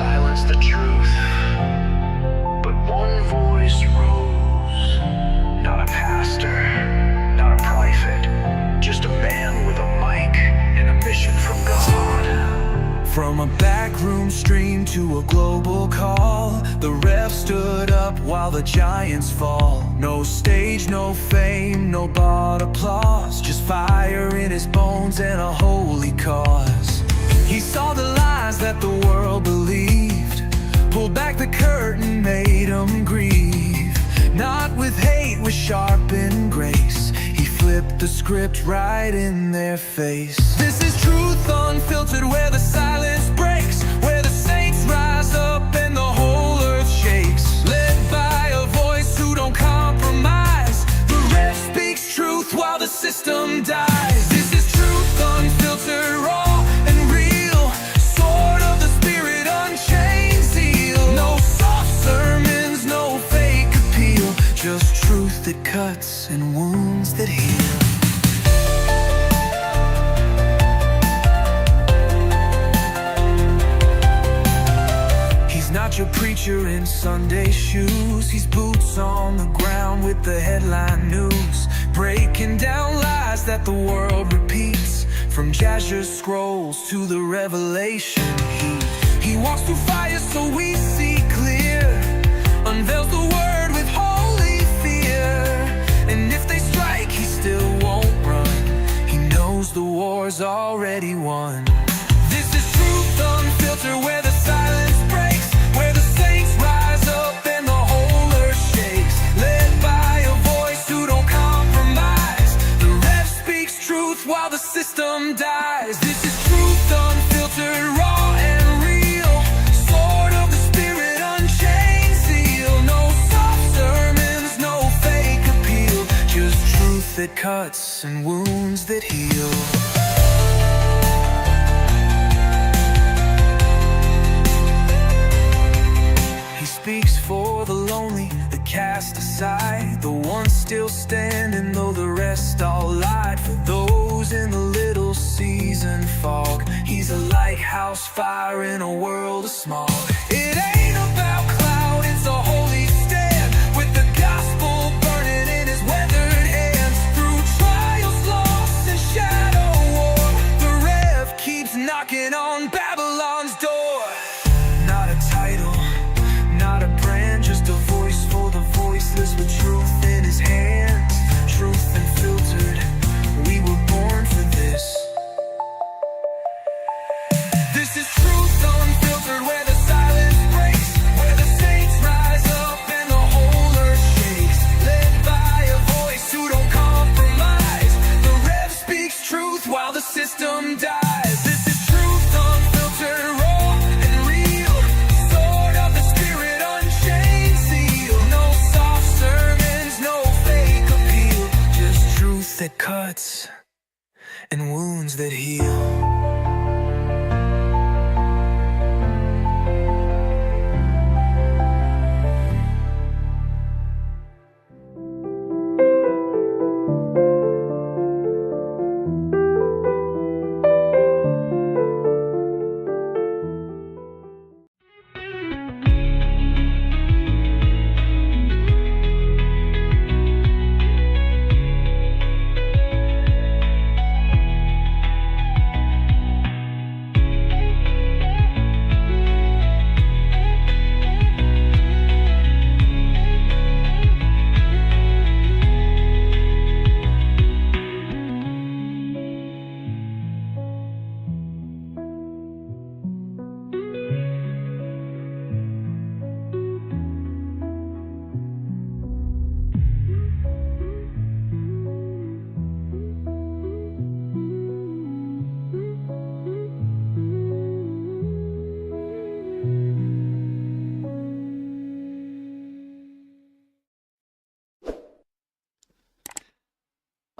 silenced the truth, but one voice rose. Not a pastor, not a prophet, just a man with a mic and a mission from God. From a backroom stream to a global call, the ref stood up while the giants fall. No stage, no fame, no bought applause, just fire in his bones and a holy cause. He saw the lies that the world believed, pulled back the curtain, made them grieve. Not with hate, with sharpened grace, he flipped the script right in their face. This is Truth Unfiltered, where the silence breaks, where the saints rise up and the whole earth shakes. Led by a voice who don't compromise, the ref speaks truth while the system dies. This is Truth Unfiltered, raw and real, sword of the spirit, unchained zeal. No soft sermons, no fake appeal, just truth that cuts and wounds that heal. Not your preacher in Sunday shoes, he's boots on the ground with the headline news, breaking down lies that the world repeats, from Jasher's scrolls to the Revelation heat. He walks through fire so we see clear, unveils the word with holy fear. And if they strike, he still won't run, he knows the war's already won. This is Truth Unfiltered, where the silence breaks, where the saints rise up and the whole earth shakes. Led by a voice who don't compromise, the ref speaks truth while the system dies. This is Truth Unfiltered, raw and real, sword of the spirit, unchained zeal. No soft sermons, no fake appeal, just truth that cuts and wounds that heal. Speaks for the lonely, the cast aside, the ones still standing though the rest all lied. For those in the little season fog, he's a lighthouse fire in a world of smog. It ain't about cloud, it's a holy stand, with the gospel burning in his weathered hands. Through trials, loss, and shadow war, the rev keeps knocking on Babylon's door. Not a title, not a brand, just a voice for the voiceless, with truth in his hands. Truth Unfiltered, we were born for this. This is Truth Unfiltered, where the silence breaks, where the saints rise up and the whole earth shakes. Led by a voice who don't compromise, the rev speaks truth while the system dies. This is Truth Unfiltered, raw and real, sword of the spirit, unchained zeal. No soft sermons, no fake appeal, just truth that cuts and wounds that heal.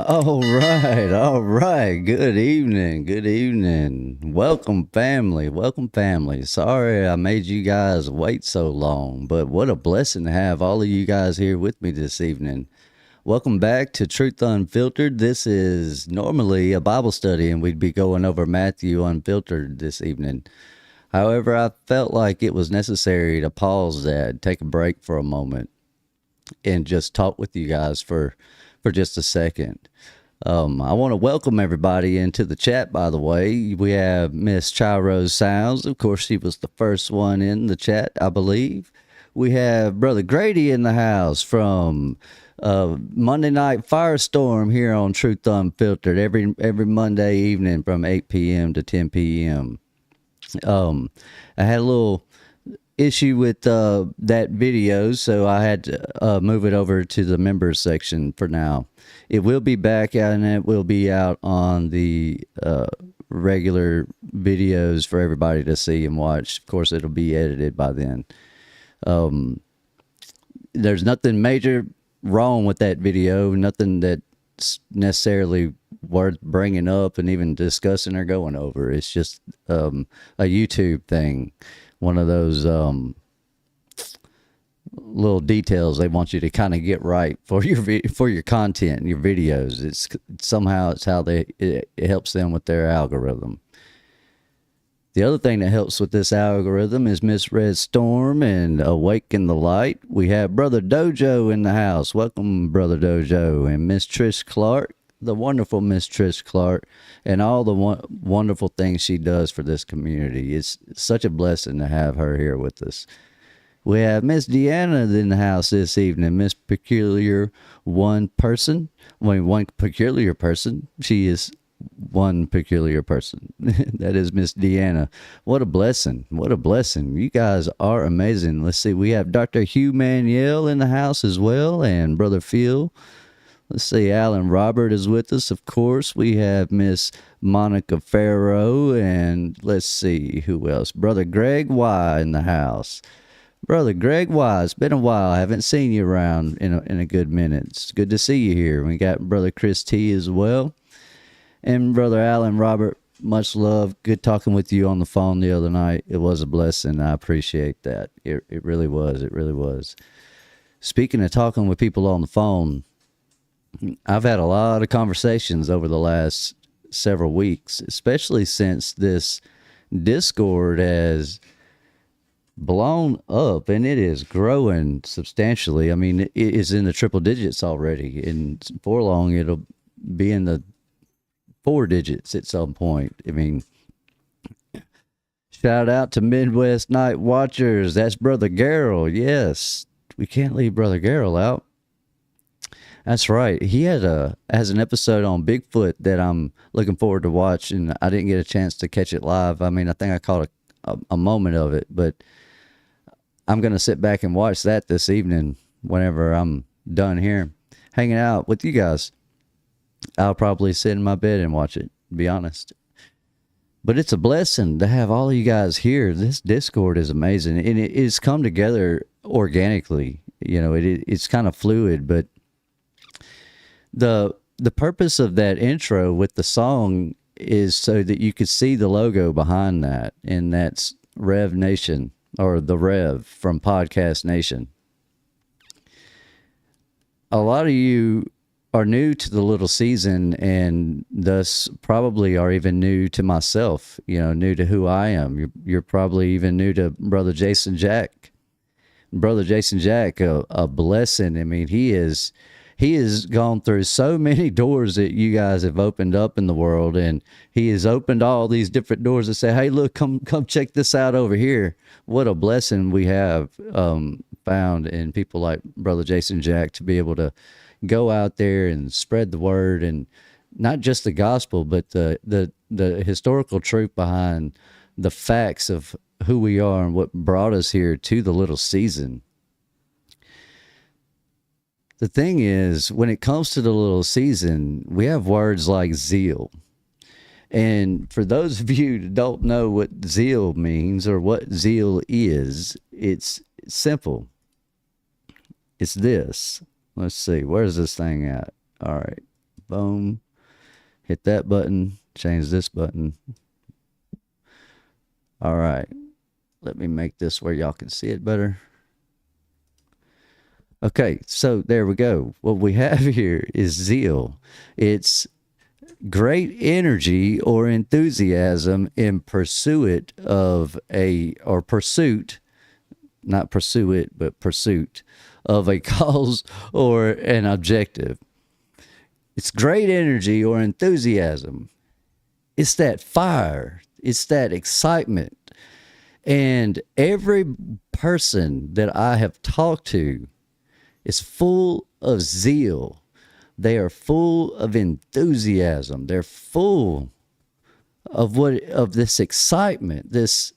All right. Good evening. Welcome, family. Sorry I made you guys wait so long, but what a blessing to have all of you guys here with me this evening. Welcome back to Truth Unfiltered. This is normally a Bible study, and we'd be going over Matthew Unfiltered this evening. However, I felt like it was necessary to pause that, take a break for a moment, and just talk with you guys for just a second. I want to welcome everybody into the chat, by the way. We have Miss Chiro Sounds. Of course, she was the first one in the chat, I believe. We have Brother Grady in the house from Monday Night Firestorm here on Truth Unfiltered every Monday evening from 8 p.m. to 10 p.m. I had a little issue with that video, so I had to move it over to the members section for now. It will be back out, and it will be out on the regular videos for everybody to see and watch. Of course, it'll be edited by then. There's nothing major wrong with that video, nothing that's necessarily worth bringing up and even discussing or going over. It's just a YouTube thing, one of those little details they want you to kind of get right for your content and your videos. It's how it helps them with their algorithm. The other thing that helps with this algorithm is Miss Red Storm and Awaken the Light. We have Brother Dojo in the house. Welcome, Brother Dojo. And Miss Trish Clark, the wonderful Miss Trish Clark, and all the wonderful things she does for this community. It's such a blessing to have her here with us. We have Miss Deanna in the house this evening. Miss Peculiar One Person. One peculiar person. She is one peculiar person. That is Miss Deanna. What a blessing. What a blessing. You guys are amazing. Let's see. We have Dr. Hugh Manuel in the house as well, and Brother Phil. Let's see. Alan Robert is with us, of course. We have Miss Monica Farrow, and let's see who else. Brother Greg Y in the house. Brother Greg Y, it's been a while. I haven't seen you around in a good minute. It's good to see you here. We got Brother Chris T as well. And Brother Alan Robert, much love. Good talking with you on the phone the other night. It was a blessing. I appreciate that. It really was. It really was. Speaking of talking with people on the phone, I've had a lot of conversations over the last several weeks, especially since this Discord has blown up, and it is growing substantially. I mean, it is in the triple digits already, and before long it'll be in the 4 digits at some point. I mean, shout out to Midwest Night Watchers. That's Brother Garrel. Yes, we can't leave Brother Garrel out. That's right. He has an episode on Bigfoot that I'm looking forward to watch, and I didn't get a chance to catch it live. I mean, I think I caught a moment of it, but I'm going to sit back and watch that this evening whenever I'm done here hanging out with you guys. I'll probably sit in my bed and watch it, to be honest. But it's a blessing to have all of you guys here. This Discord is amazing, and it's come together organically. You know, it's kind of fluid, but the purpose of that intro with the song is so that you could see the logo behind that, and that's Rev Nation, or the Rev from Podcast Nation. A lot of you are new to the little season, and thus probably are even new to myself, you know, new to who I am. You're probably even new to Brother Jason Jack. Brother Jason Jack, a blessing. I mean, he has gone through so many doors that you guys have opened up in the world, and he has opened all these different doors that say, hey, look, come check this out over here. What a blessing we have found in people like Brother Jason Jack to be able to go out there and spread the word, and not just the gospel, but the historical truth behind the facts of who we are and what brought us here to the little season. The thing is, when it comes to the little season, we have words like zeal. And for those of you that don't know what zeal means or what zeal is, it's simple. It's this. Let's see, where's this thing at? All right, boom. Hit that button, change this button. All right, let me make this where y'all can see it better. Okay, so there we go. What we have here is zeal. It's great energy or enthusiasm in pursuit of not pursue it, but pursuit of a cause or an objective. It's great energy or enthusiasm. It's that fire. It's that excitement. And every person that I have talked to is full of zeal. They are full of enthusiasm. They're full of this excitement, this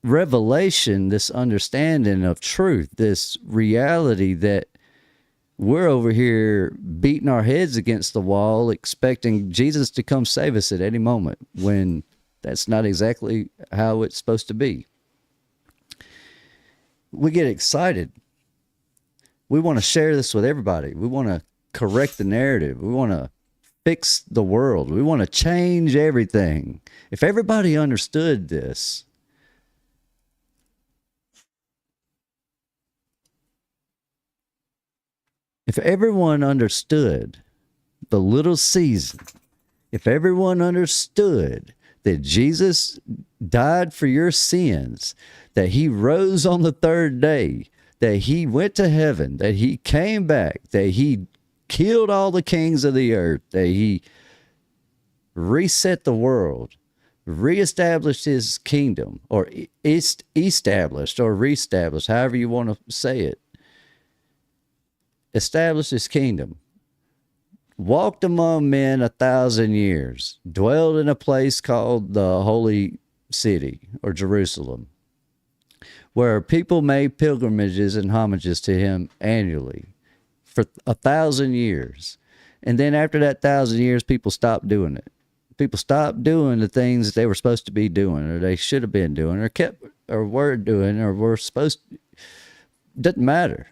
revelation, this understanding of truth, this reality that we're over here beating our heads against the wall, expecting Jesus to come save us at any moment, when that's not exactly how it's supposed to be. We get excited. We want to share this with everybody. We want to correct the narrative. We want to fix the world. We want to change everything. If everybody understood this, if everyone understood the little season, if everyone understood that Jesus died for your sins, that he rose on the third day, that he went to heaven, that he came back, that he killed all the kings of the earth, that he reset the world, reestablished his kingdom, or established or reestablished, however you want to say it, established his kingdom, walked among men 1,000 years, dwelled in a place called the Holy City or Jerusalem, where people made pilgrimages and homages to him annually for 1,000 years. And then after that 1,000 years, people stopped doing it. People stopped doing the things that they were supposed to be doing, or they should have been doing, or kept, or were doing, or were supposed to. Doesn't matter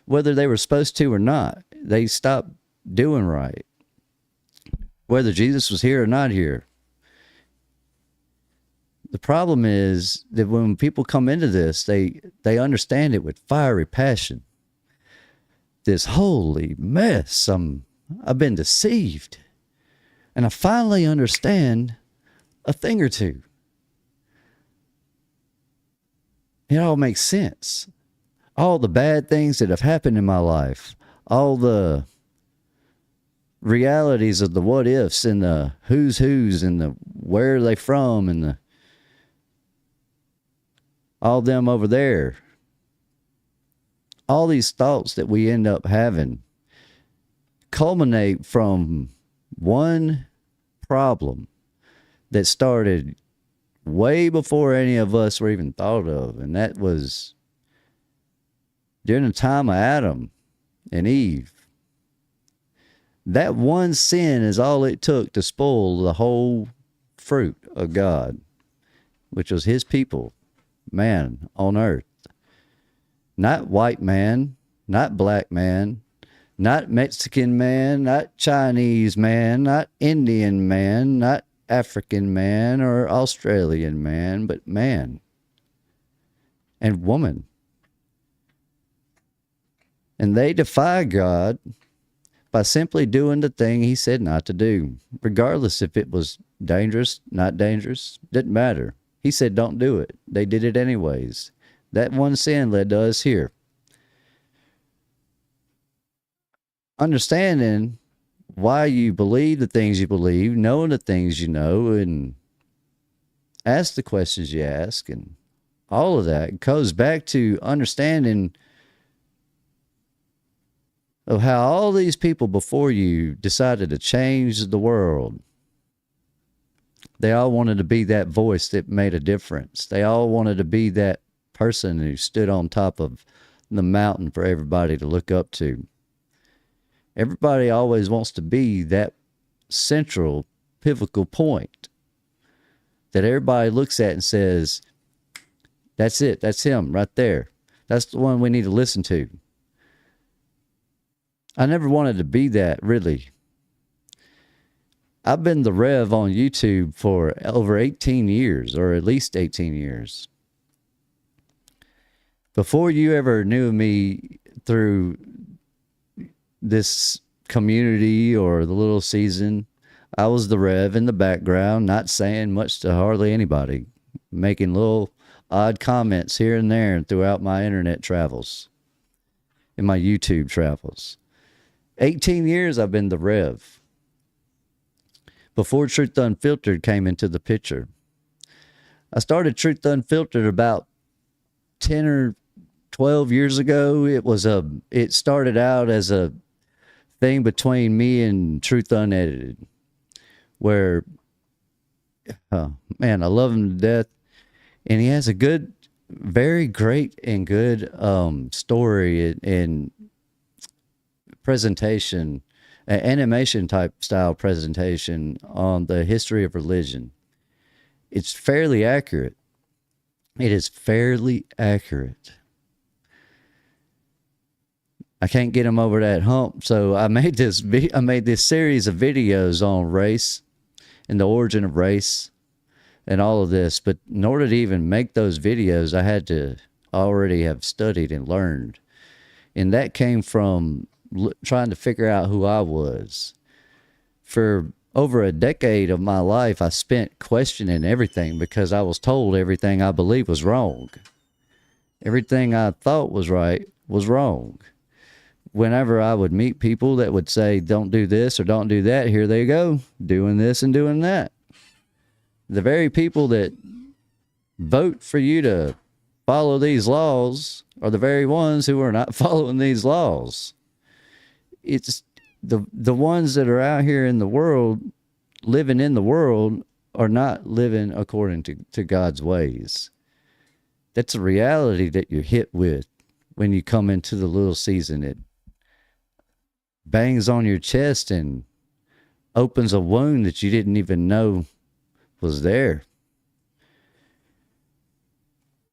whether they were supposed to or not. They stopped doing right, whether Jesus was here or not here. The problem is that when people come into this, they understand it with fiery passion. This holy mess, I've been deceived. And I finally understand a thing or two. It all makes sense. All the bad things that have happened in my life, all the realities of the what ifs and the who's and the where are they from and the all them over there. All these thoughts that we end up having culminate from one problem that started way before any of us were even thought of. And that was during the time of Adam and Eve. That one sin is all it took to spoil the whole fruit of God, which was his people, man on earth. Not white man, not black man, not Mexican man, not Chinese man, not Indian man, not African man or Australian man, but man and woman. And they defy God by simply doing the thing he said not to do, regardless if it was dangerous, not dangerous, didn't matter. He said don't do it. They did it anyways. That one sin led to us here. Understanding why you believe the things you believe, knowing the things you know, and ask the questions you ask, and all of that goes back to understanding of how all these people before you decided to change the world. They all wanted to be that voice that made a difference. They all wanted to be that person who stood on top of the mountain for everybody to look up to. Everybody always wants to be that central, pivotal point that everybody looks at and says, that's it, that's him right there. That's the one we need to listen to. I never wanted to be that, really. I've been the Rev on YouTube for over 18 years, or at least 18 years. Before you ever knew me through this community or the little season, I was the Rev in the background, not saying much to hardly anybody, making little odd comments here and there throughout my internet travels, in my YouTube travels. 18 years I've been the Rev. Before Truth Unfiltered came into the picture. I started Truth Unfiltered about 10 or 12 years ago. It started out as a thing between me and Truth Unedited, where, man, I love him to death. And he has a good, very great and good story and presentation, animation type style presentation on the history of religion. It's fairly accurate. It is fairly accurate. I can't get him over that hump, so I made this series of videos on race and the origin of race and all of this. But in order to even make those videos, I had to already have studied and learned, and that came from trying to figure out who I was. For over a decade of my life, I spent questioning everything because I was told everything I believed was wrong. Everything I thought was right was wrong. Whenever I would meet people that would say, don't do this or don't do that, here they go, doing this and doing that. The very people that vote for you to follow these laws are the very ones who are not following these laws. It's the ones that are out here in the world, living in the world, are not living according to God's ways. That's a reality that you're hit with when you come into the little season. It bangs on your chest and opens a wound that you didn't even know was there.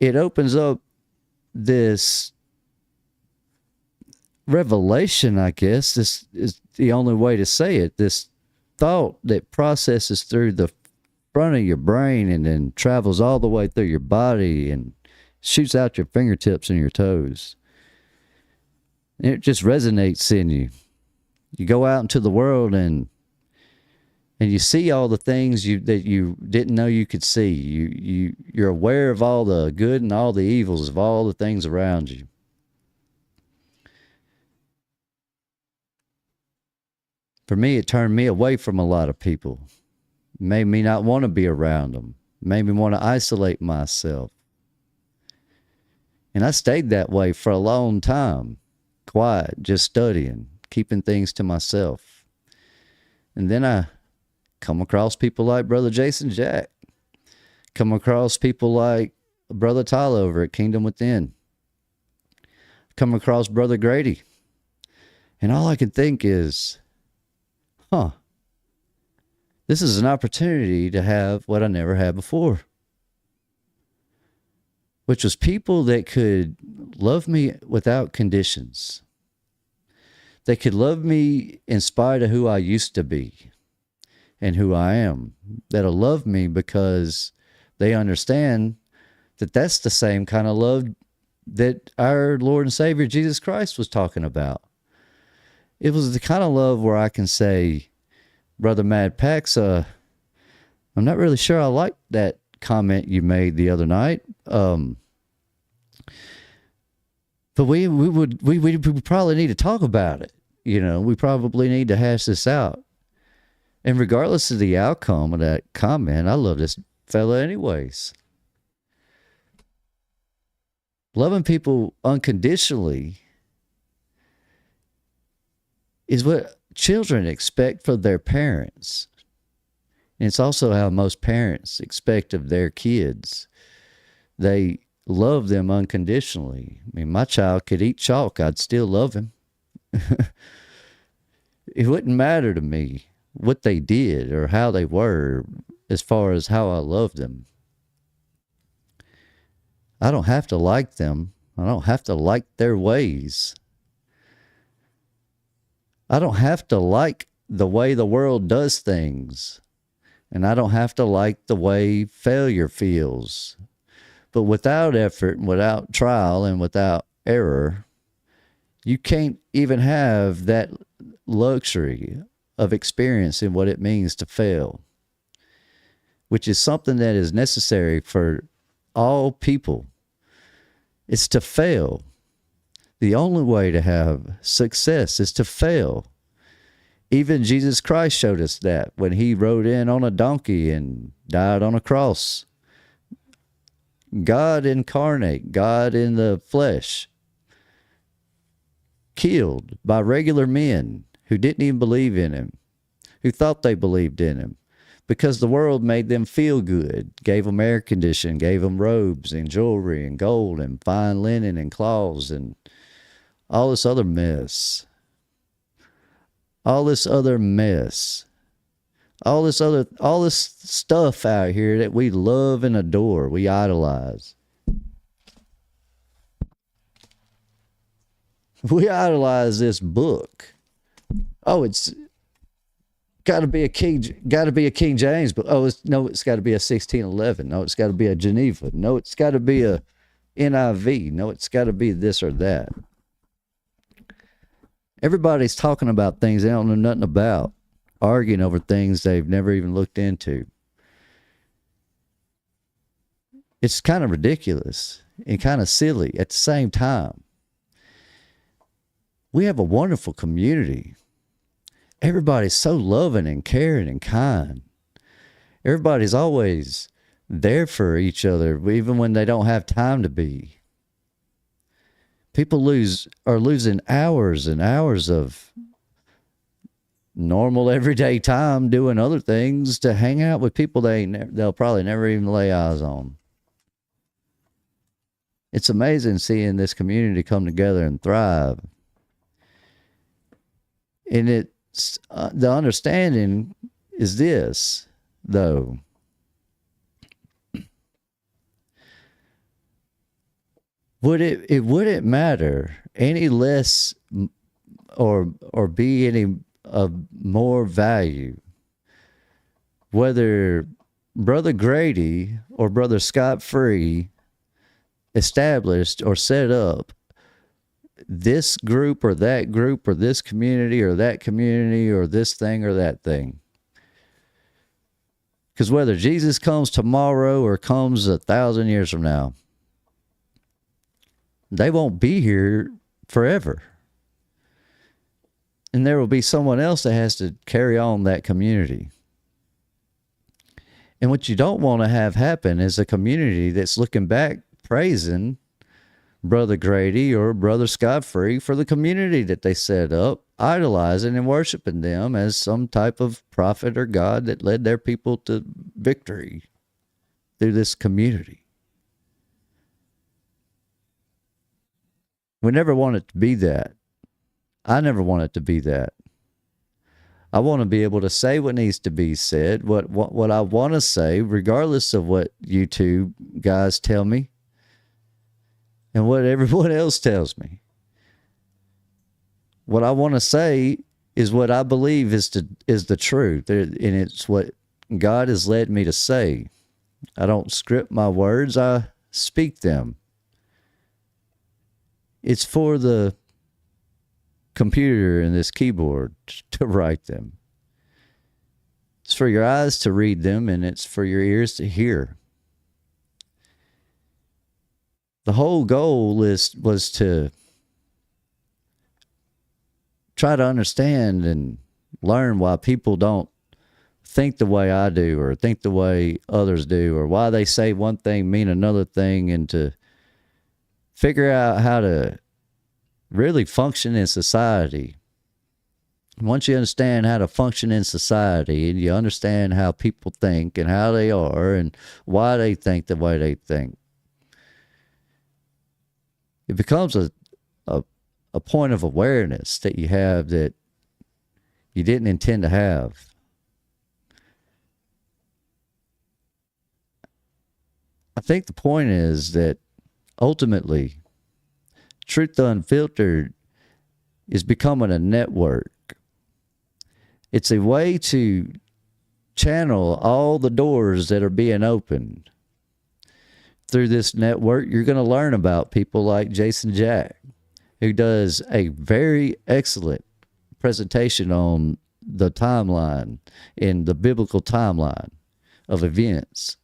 It opens up this revelation, I guess. This is the only way to say it. This thought that processes through the front of your brain and then travels all the way through your body and shoots out your fingertips and your toes. And it just resonates in you. You go out into the world and you see all the things that you didn't know you could see. You're aware of all the good and all the evils of all the things around you. For me, it turned me away from a lot of people. It made me not want to be around them. It made me want to isolate myself. And I stayed that way for a long time. Quiet, just studying, keeping things to myself. And then I come across people like Brother Jason Jack. Come across people like Brother Tyler over at Kingdom Within. Come across Brother Grady. And all I could think is, this is an opportunity to have what I never had before. Which was people that could love me without conditions. They could love me in spite of who I used to be and who I am. That'll love me because they understand that that's the same kind of love that our Lord and Savior Jesus Christ was talking about. It was the kind of love where I can say, Brother Mad Pax, I'm not really sure I like that comment you made the other night. But we would probably need to talk about it. You know, we probably need to hash this out. And regardless of the outcome of that comment, I love this fella anyways. Loving people unconditionally is what children expect from their parents. And it's also how most parents expect of their kids. They love them unconditionally. I mean, my child could eat chalk. I'd still love him. It wouldn't matter to me what they did or how they were as far as how I loved them. I don't have to like them. I don't have to like their ways. I don't have to like the way the world does things. And I don't have to like the way failure feels. But without effort, and without trial, and without error, you can't even have that luxury of experience in what it means to fail, which is something that is necessary for all people. It's to fail. The only way to have success is to fail. Even Jesus Christ showed us that when he rode in on a donkey and died on a cross. God incarnate, God in the flesh, killed by regular men who didn't even believe in him, who thought they believed in him, because the world made them feel good, gave them air conditioning, gave them robes and jewelry and gold and fine linen and cloths and all this other mess. All this other mess. All this stuff out here that we love and adore, we idolize. We idolize this book. Oh, it's got to be a King James book. Oh, it's got to be a 1611. No, it's got to be a Geneva. No, it's got to be a NIV. No, it's got to be this or that. Everybody's talking about things they don't know nothing about, arguing over things they've never even looked into. It's kind of ridiculous and kind of silly at the same time. We have a wonderful community. Everybody's so loving and caring and kind. Everybody's always there for each other, even when they don't have time to be. People are losing hours and hours of normal everyday time doing other things to hang out with people they'll probably never even lay eyes on. It's amazing seeing this community come together and thrive. And it's the understanding is this, though. It wouldn't matter any less or be any of more value whether Brother Grady or Brother Scott Free established or set up this group or that group or this community or that community or this thing or that thing. Because whether Jesus comes tomorrow or comes 1,000 years from now, they won't be here forever. And there will be someone else that has to carry on that community. And what you don't want to have happen is a community that's looking back praising Brother Grady or Brother Scott Free for the community that they set up, idolizing and worshiping them as some type of prophet or God that led their people to victory through this community. We never want it to be that. I never want it to be that. I want to be able to say what needs to be said, what I want to say, regardless of what YouTube guys tell me and what everyone else tells me. What I want to say is what I believe is the truth, and it's what God has led me to say. I don't script my words, I speak them. It's for the computer and this keyboard to write them. It's for your eyes to read them, and it's for your ears to hear. The whole goal was to try to understand and learn why people don't think the way I do or think the way others do, or why they say one thing mean another thing, and to figure out how to really function in society. Once you understand how to function in society and you understand how people think and how they are and why they think the way they think, it becomes a point of awareness that you have that you didn't intend to have. I think the point is that ultimately, Truth Unfiltered is becoming a network. It's a way to channel all the doors that are being opened. Through this network, you're going to learn about people like Jason Jack, who does a very excellent presentation on the timeline, in the biblical timeline of events.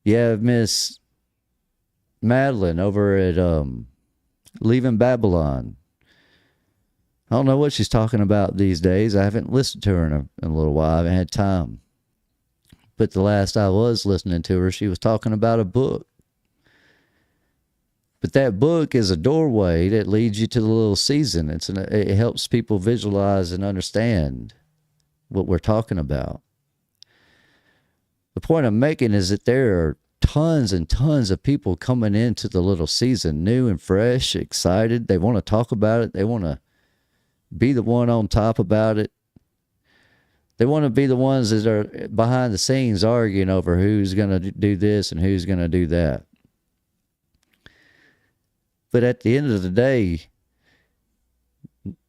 You have Miss Madeline over at Leaving Babylon. I don't know what she's talking about these days. I haven't listened to her in a little while. I haven't had time. But the last I was listening to her, she was talking about a book. But that book is a doorway that leads you to the little season. It helps people visualize and understand what we're talking about. The point I'm making is that there are tons and tons of people coming into the little season, new and fresh, excited. They want to talk about it. They want to be the one on top about it. They want to be the ones that are behind the scenes arguing over who's going to do this and who's going to do that. But at the end of the day,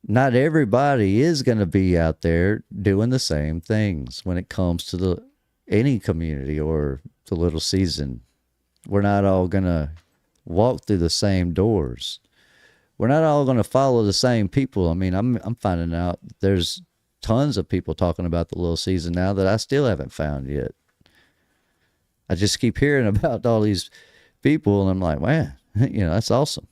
not everybody is going to be out there doing the same things when it comes to any community or the little season. We're not all going to walk through the same doors. We're not all going to follow the same people. I mean, I'm finding out there's tons of people talking about the little season now that I still haven't found yet. I just keep hearing about all these people, and I'm like, man, that's awesome.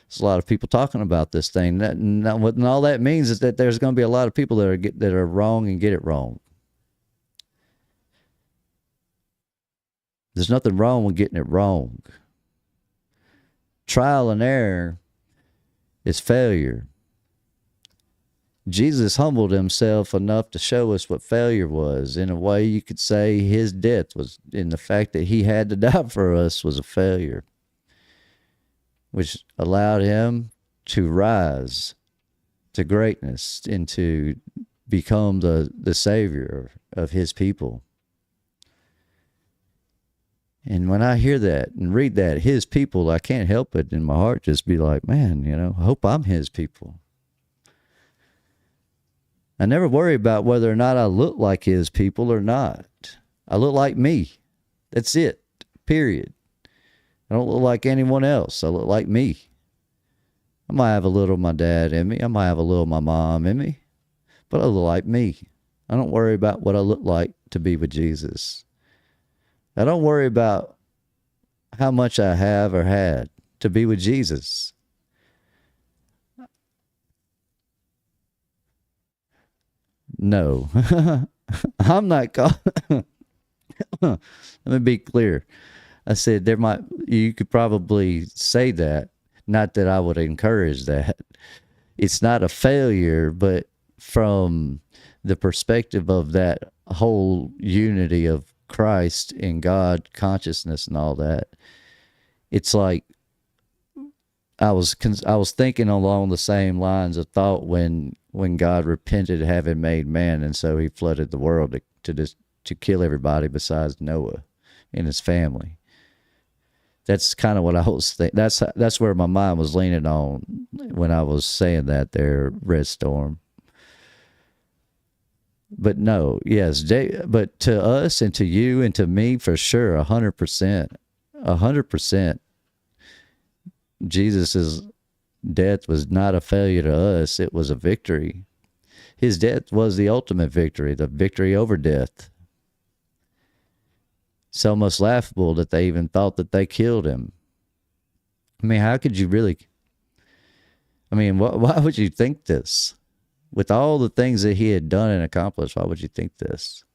There's a lot of people talking about this thing. And all that means is that there's going to be a lot of people that are wrong and get it wrong. There's nothing wrong with getting it wrong. Trial and error is failure. Jesus humbled himself enough to show us what failure was. In a way, you could say his death was, in the fact that he had to die for us, was a failure, which allowed him to rise to greatness and to become the savior of his people. And when I hear that and read that, his people, I can't help it in my heart just be like, man, I hope I'm his people. I never worry about whether or not I look like his people or not. I look like me. That's it. Period. I don't look like anyone else. I look like me. I might have a little of my dad in me. I might have a little of my mom in me. But I look like me. I don't worry about what I look like to be with Jesus. I don't worry about how much I have or had to be with Jesus. No, I'm not called. Let me be clear. I said you could probably say that, not that I would encourage that. It's not a failure, but from the perspective of that whole unity of Christ and God consciousness and all that, it's like I was thinking along the same lines of thought when God repented having made man, and so he flooded the world to kill everybody besides Noah and his family. That's kind of what I was thinking. That's where my mind was leaning on when I was saying that there, Red Storm. But no, yes, but to us and to you and to me, for sure, 100%, Jesus' death was not a failure to us. It was a victory. His death was the ultimate victory, the victory over death. It's almost laughable that they even thought that they killed him. I mean, how could you really? I mean, why would you think this? With all the things that he had done and accomplished, why would you think this?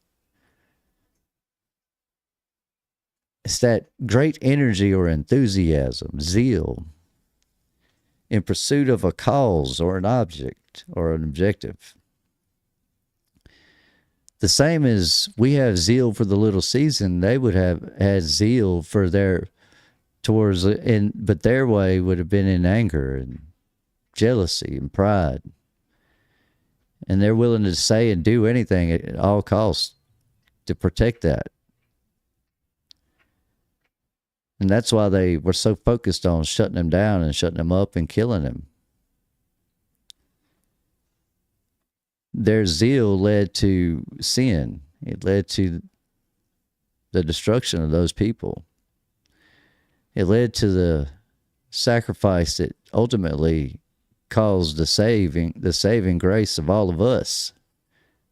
It's that great energy or enthusiasm, zeal, in pursuit of a cause or an object or an objective. The same as we have zeal for the little season, they would have had zeal for but their way would have been in anger and jealousy and pride. And they're willing to say and do anything at all costs to protect that. And that's why they were so focused on shutting him down and shutting him up and killing him. Their zeal led to sin. It led to the destruction of those people. It led to the sacrifice that ultimately calls the saving grace of all of us,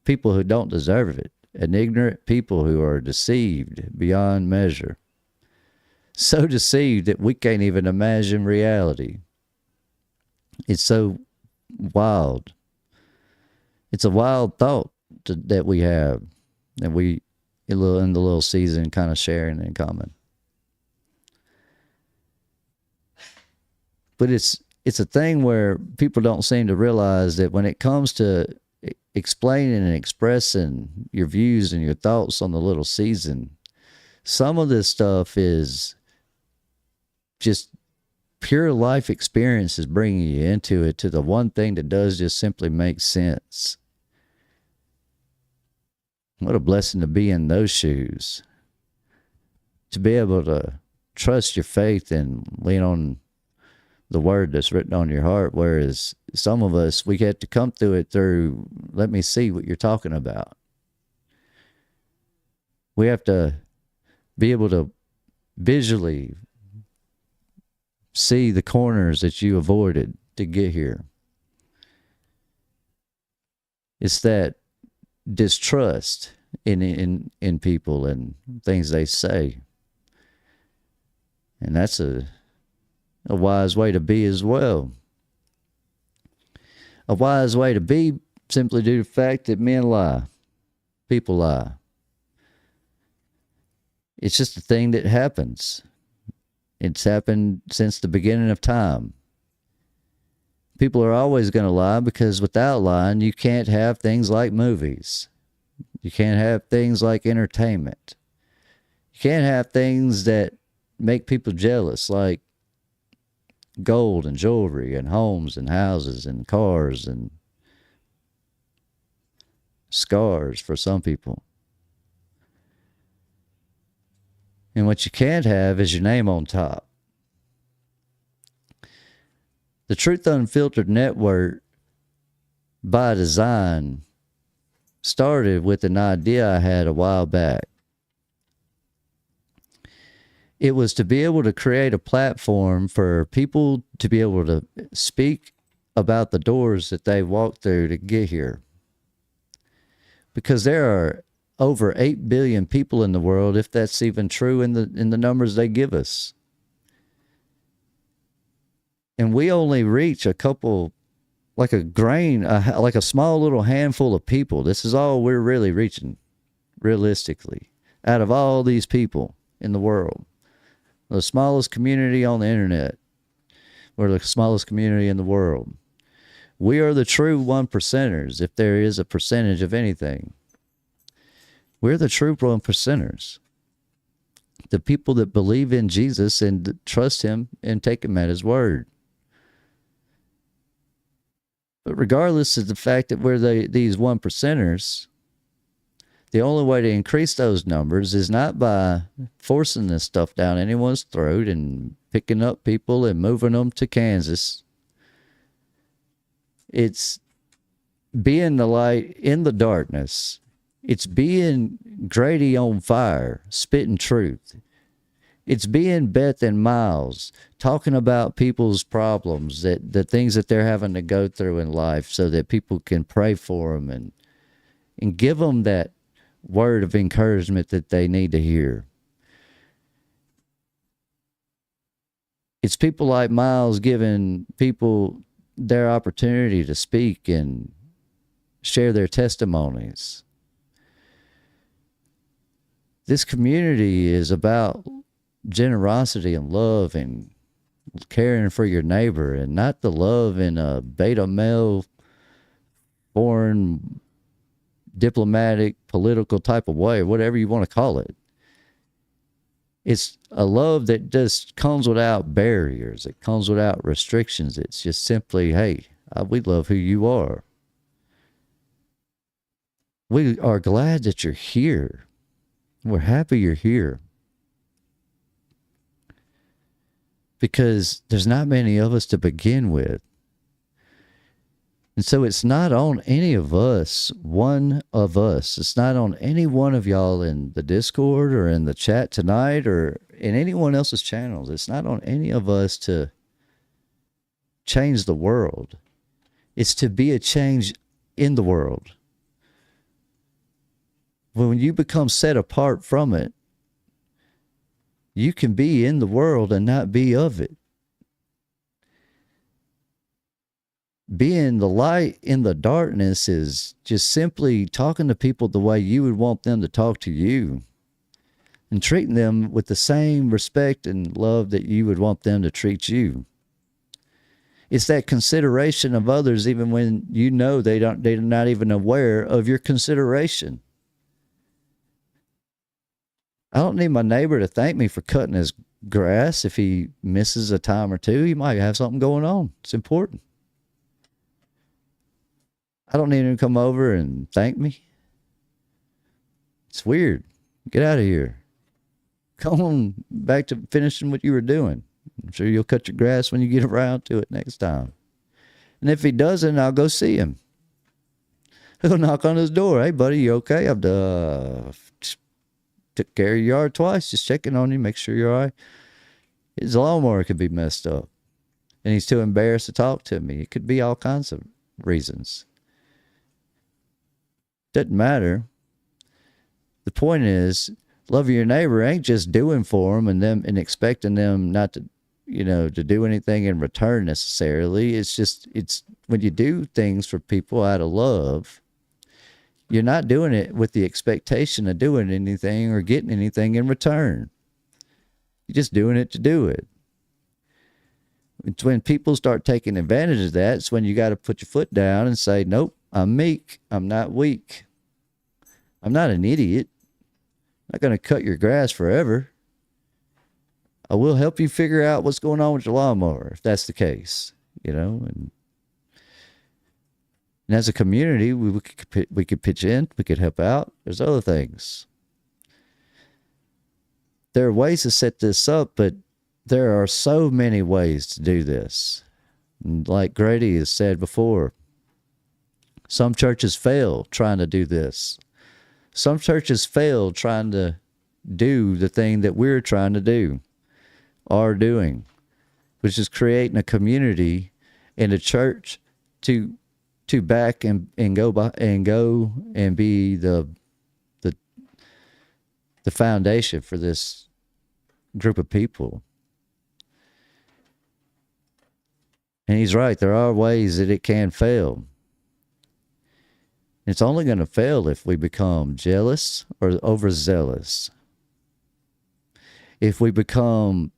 people who don't deserve it, and ignorant people who are deceived beyond measure. So deceived that we can't even imagine reality. It's so wild. It's a wild thought that we have, that we in the little season kind of sharing in common. But it's a thing where people don't seem to realize that when it comes to explaining and expressing your views and your thoughts on the little season, some of this stuff is just pure life experiences bringing you into it, to the one thing that does just simply make sense. What a blessing to be in those shoes, to be able to trust your faith and lean on the word that's written on your heart, whereas some of us, we get to come through it through, let me see what you're talking about. We have to be able to visually see the corners that you avoided to get here. It's that distrust in people and things they say. And that's a wise way to be as well. A wise way to be, simply due to the fact that men lie. People lie. It's just a thing that happens. It's happened since the beginning of time. People are always going to lie, because without lying, you can't have things like movies. You can't have things like entertainment. You can't have things that make people jealous, like gold and jewelry and homes and houses and cars and scars for some people. And what you can't have is your name on top. The Truth Unfiltered Network, by design, started with an idea I had a while back. It was to be able to create a platform for people to be able to speak about the doors that they walked through to get here. Because there are over 8 billion people in the world, if that's even true in the numbers they give us. And we only reach a couple, like a grain, like a small little handful of people. This is all we're really reaching, realistically, out of all these people in the world. The smallest community on the internet. We're the smallest community in the world. We are the true 1%ers, if there is a percentage of anything. We're the true 1%ers. The people that believe in Jesus and trust him and take him at his word. But regardless of the fact that we're these 1%ers, the only way to increase those numbers is not by forcing this stuff down anyone's throat and picking up people and moving them to Kansas. It's being the light in the darkness. It's being Grady on fire, spitting truth. It's being Beth and Miles, talking about people's problems, the things that they're having to go through in life, so that people can pray for them and give them that word of encouragement that they need to hear. It's people like Miles giving people their opportunity to speak and share their testimonies. This community is about generosity and love and caring for your neighbor, and not the love in a beta male, foreign, diplomatic, political type of way, whatever you want to call it. It's a love that just comes without barriers. It comes without restrictions. It's just simply, hey, we love who you are. We are glad that you're here. We're happy you're here. Because there's not many of us to begin with. And so it's not on any of us, one of us. It's not on any one of y'all in the Discord or in the chat tonight or in anyone else's channels. It's not on any of us to change the world. It's to be a change in the world. When you become set apart from it, you can be in the world and not be of it. Being the light in the darkness is just simply talking to people the way you would want them to talk to you, and treating them with the same respect and love that you would want them to treat you. It's that consideration of others even when you know they're not even aware of your consideration. I don't need my neighbor to thank me for cutting his grass. If he misses a time or two, he might have something going on. It's important. I don't need him to come over and thank me. It's weird. Get out of here. Come on back to finishing what you were doing. I'm sure you'll cut your grass when you get around to it next time. And if he doesn't, I'll go see him. He'll knock on his door. Hey, buddy, you okay? I've took care of your yard twice, just checking on you, make sure you're all right. His lawnmower could be messed up, and he's too embarrassed to talk to me. It could be all kinds of reasons. Doesn't matter. The point is, loving your neighbor ain't just doing for them and expecting them not to, to do anything in return necessarily. It's when you do things for people out of love, you're not doing it with the expectation of doing anything or getting anything in return. You're just doing it to do it. It's when people start taking advantage of that, it's when you got to put your foot down and say, nope, I'm meek. I'm not weak. I'm not an idiot. I'm not going to cut your grass forever. I will help you figure out what's going on with your lawnmower, if that's the case, and as a community, we could pitch in, we could help out. There's other things. There are ways to set this up, but there are so many ways to do this. And like Grady has said before, some churches fail trying to do this. Some churches fail trying to do the thing that we're trying to do, are doing, which is creating a community in a church to back and go and be the foundation for this group of people. And he's right. There are ways that it can fail. It's only going to fail if we become jealous or overzealous. If we become,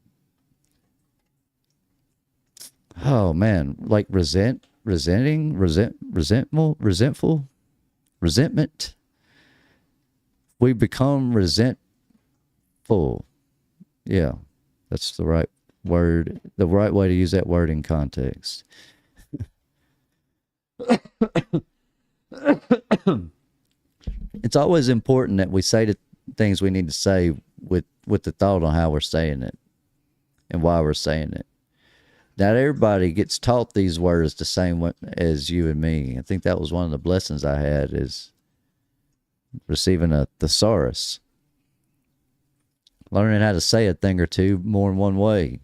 like resentment. We become resentful. Yeah, that's the right word, the right way to use that word in context. It's always important that we say the things we need to say with the thought on how we're saying it and why we're saying it. Not everybody gets taught these words the same way as you and me. I think that was one of the blessings I had, is receiving a thesaurus. Learning how to say a thing or two more than one way.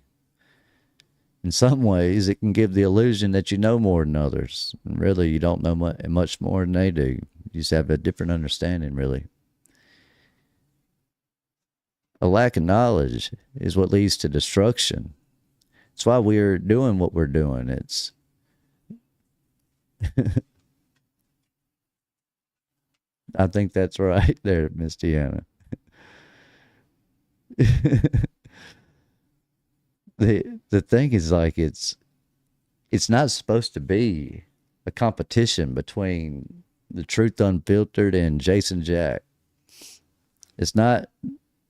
In some ways, it can give the illusion that you know more than others. And really, you don't know much more than they do. You just have a different understanding, really. A lack of knowledge is what leads to destruction. It's why we're doing what we're doing. It's I think that's right there, Miss Deanna. The thing is, like, it's not supposed to be a competition between the Truth Unfiltered and Jason Jack. It's not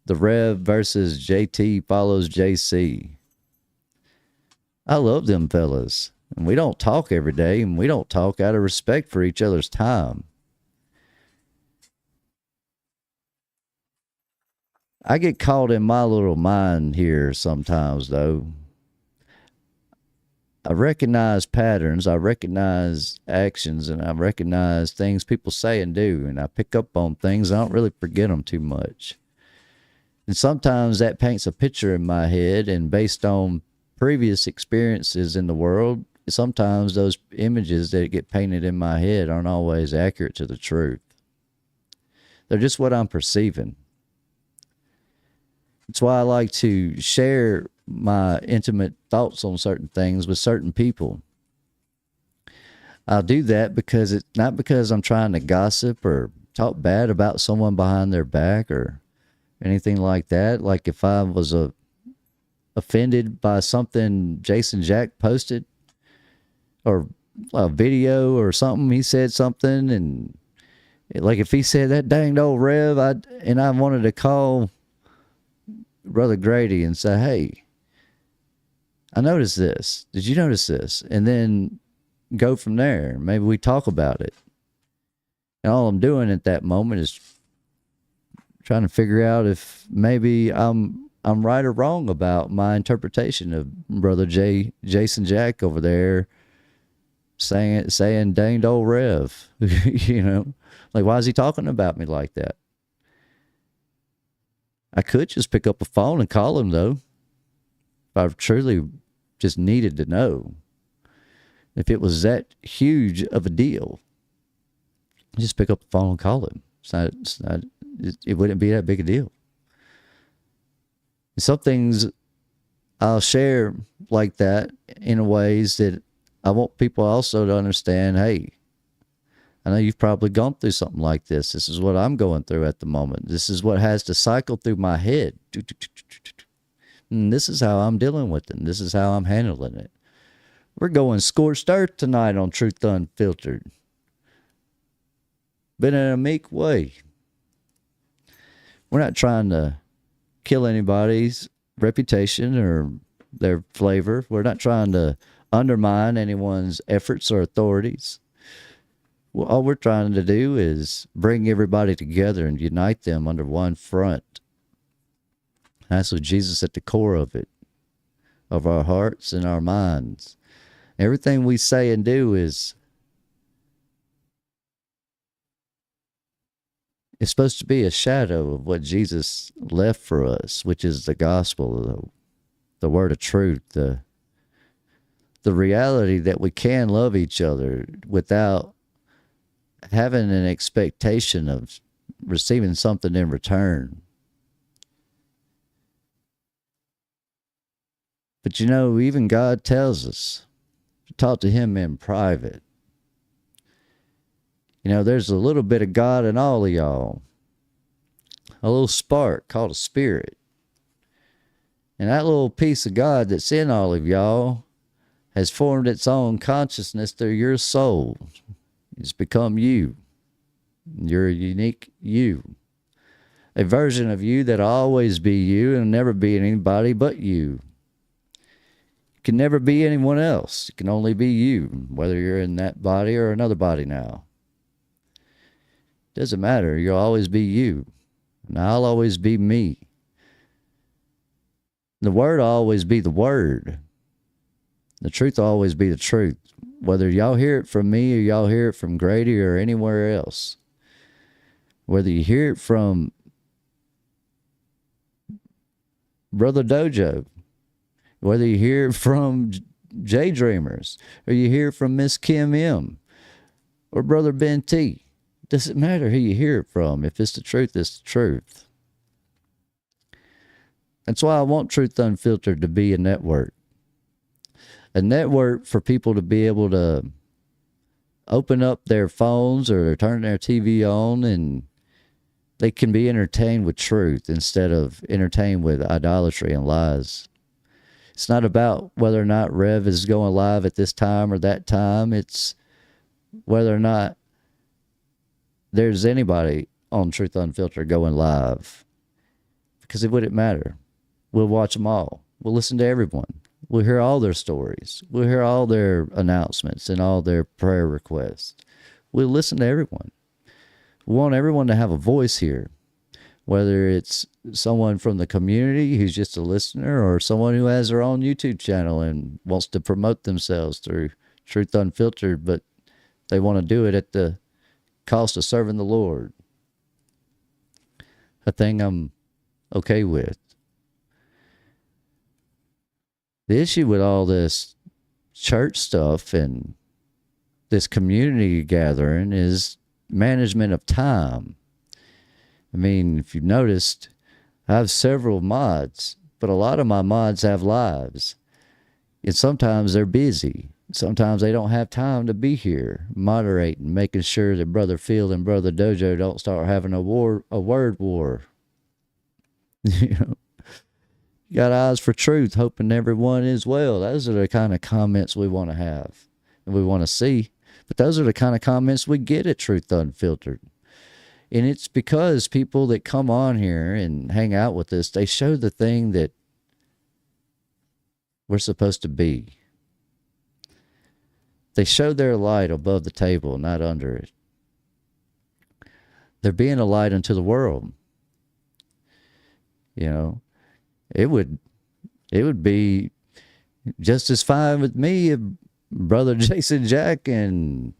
the Rev versus JT follows JC. I love them fellas, and we don't talk every day, and we don't talk out of respect for each other's time. I get caught in my little mind here sometimes, though. I recognize patterns, I recognize actions, and I recognize things people say and do, and I pick up on things. I don't really forget them too much. And sometimes that paints a picture in my head, and based on previous experiences in the world sometimes those images that get painted in my head aren't always accurate to the truth. They're just what I'm perceiving. That's why I like to share my intimate thoughts on certain things with certain people. I'll do that because it's not because I'm trying to gossip or talk bad about someone behind their back or anything like that. Like if I was offended by something Jason Jack posted or a video or something, he said something, and like if he said that danged old Rev, I wanted to call Brother Grady and say, hey, I noticed this. Did you notice this? And then go from there. Maybe we talk about it. And all I'm doing at that moment is trying to figure out if maybe I'm right or wrong about my interpretation of Brother Jason Jack over there saying danged old Rev. You know, like, why is he talking about me like that? I could just pick up a phone and call him, though, if I truly just needed to know. If it was that huge of a deal, just pick up the phone and call him. It wouldn't be that big a deal. Some things I'll share like that in ways that I want people also to understand, hey, I know you've probably gone through something like this. This is what I'm going through at the moment. This is what has to cycle through my head. And this is how I'm dealing with it. And this is how I'm handling it. We're going scorched earth tonight on Truth Unfiltered. But in a meek way. We're not trying to kill anybody's reputation or their flavor. We're not trying to undermine anyone's efforts or authorities. Well, all we're trying to do is bring everybody together and unite them under one front. That's with Jesus at the core of it, of our hearts and our minds. Everything we say and do is supposed to be a shadow of what Jesus left for us, which is the gospel, the word of truth, the reality that we can love each other without having an expectation of receiving something in return. But you know, even God tells us to talk to him in private. You know, there's a little bit of God in all of y'all. A little spark called a spirit. And that little piece of God that's in all of y'all has formed its own consciousness through your soul. It's become you. You're a unique you. A version of you that'll always be you and never be anybody but you. You can never be anyone else. You can only be you, whether you're in that body or another body now. Doesn't matter. You'll always be you. And I'll always be me. The word will always be the word. The truth will always be the truth. Whether y'all hear it from me or y'all hear it from Grady or anywhere else. Whether you hear it from Brother Dojo. Whether you hear it from J Dreamers. Or you hear it from Miss Kim M. Or Brother Ben T. Doesn't matter who you hear it from. If it's the truth, it's the truth. That's why I want Truth Unfiltered to be a network. A network for people to be able to open up their phones or turn their TV on and they can be entertained with truth instead of entertained with idolatry and lies. It's not about whether or not Rev is going live at this time or that time. It's whether or not there's anybody on Truth Unfiltered going live. Because it wouldn't matter. We'll watch them all. We'll listen to everyone. We'll hear all their stories. We'll hear all their announcements and all their prayer requests. We'll listen to everyone. We want everyone to have a voice here. Whether it's someone from the community who's just a listener or someone who has their own YouTube channel and wants to promote themselves through Truth Unfiltered, but they want to do it at the cost of serving the Lord. A thing I'm okay with. The issue with all this church stuff and this community gathering is management of time. I mean, if you've noticed, I have several mods, but a lot of my mods have lives. And sometimes they're busy. Sometimes they don't have time to be here moderating, making sure that Brother Phil and Brother Dojo don't start having a word war. You know, you got eyes for truth, hoping everyone is well. Those are the kind of comments we want to have and we want to see. But those are the kind of comments we get at Truth Unfiltered. And it's because people that come on here and hang out with us, they show the thing that we're supposed to be. They show their light above the table, not under it. They're being a light unto the world. You know, it would be just as fine with me if Brother Jason Jack and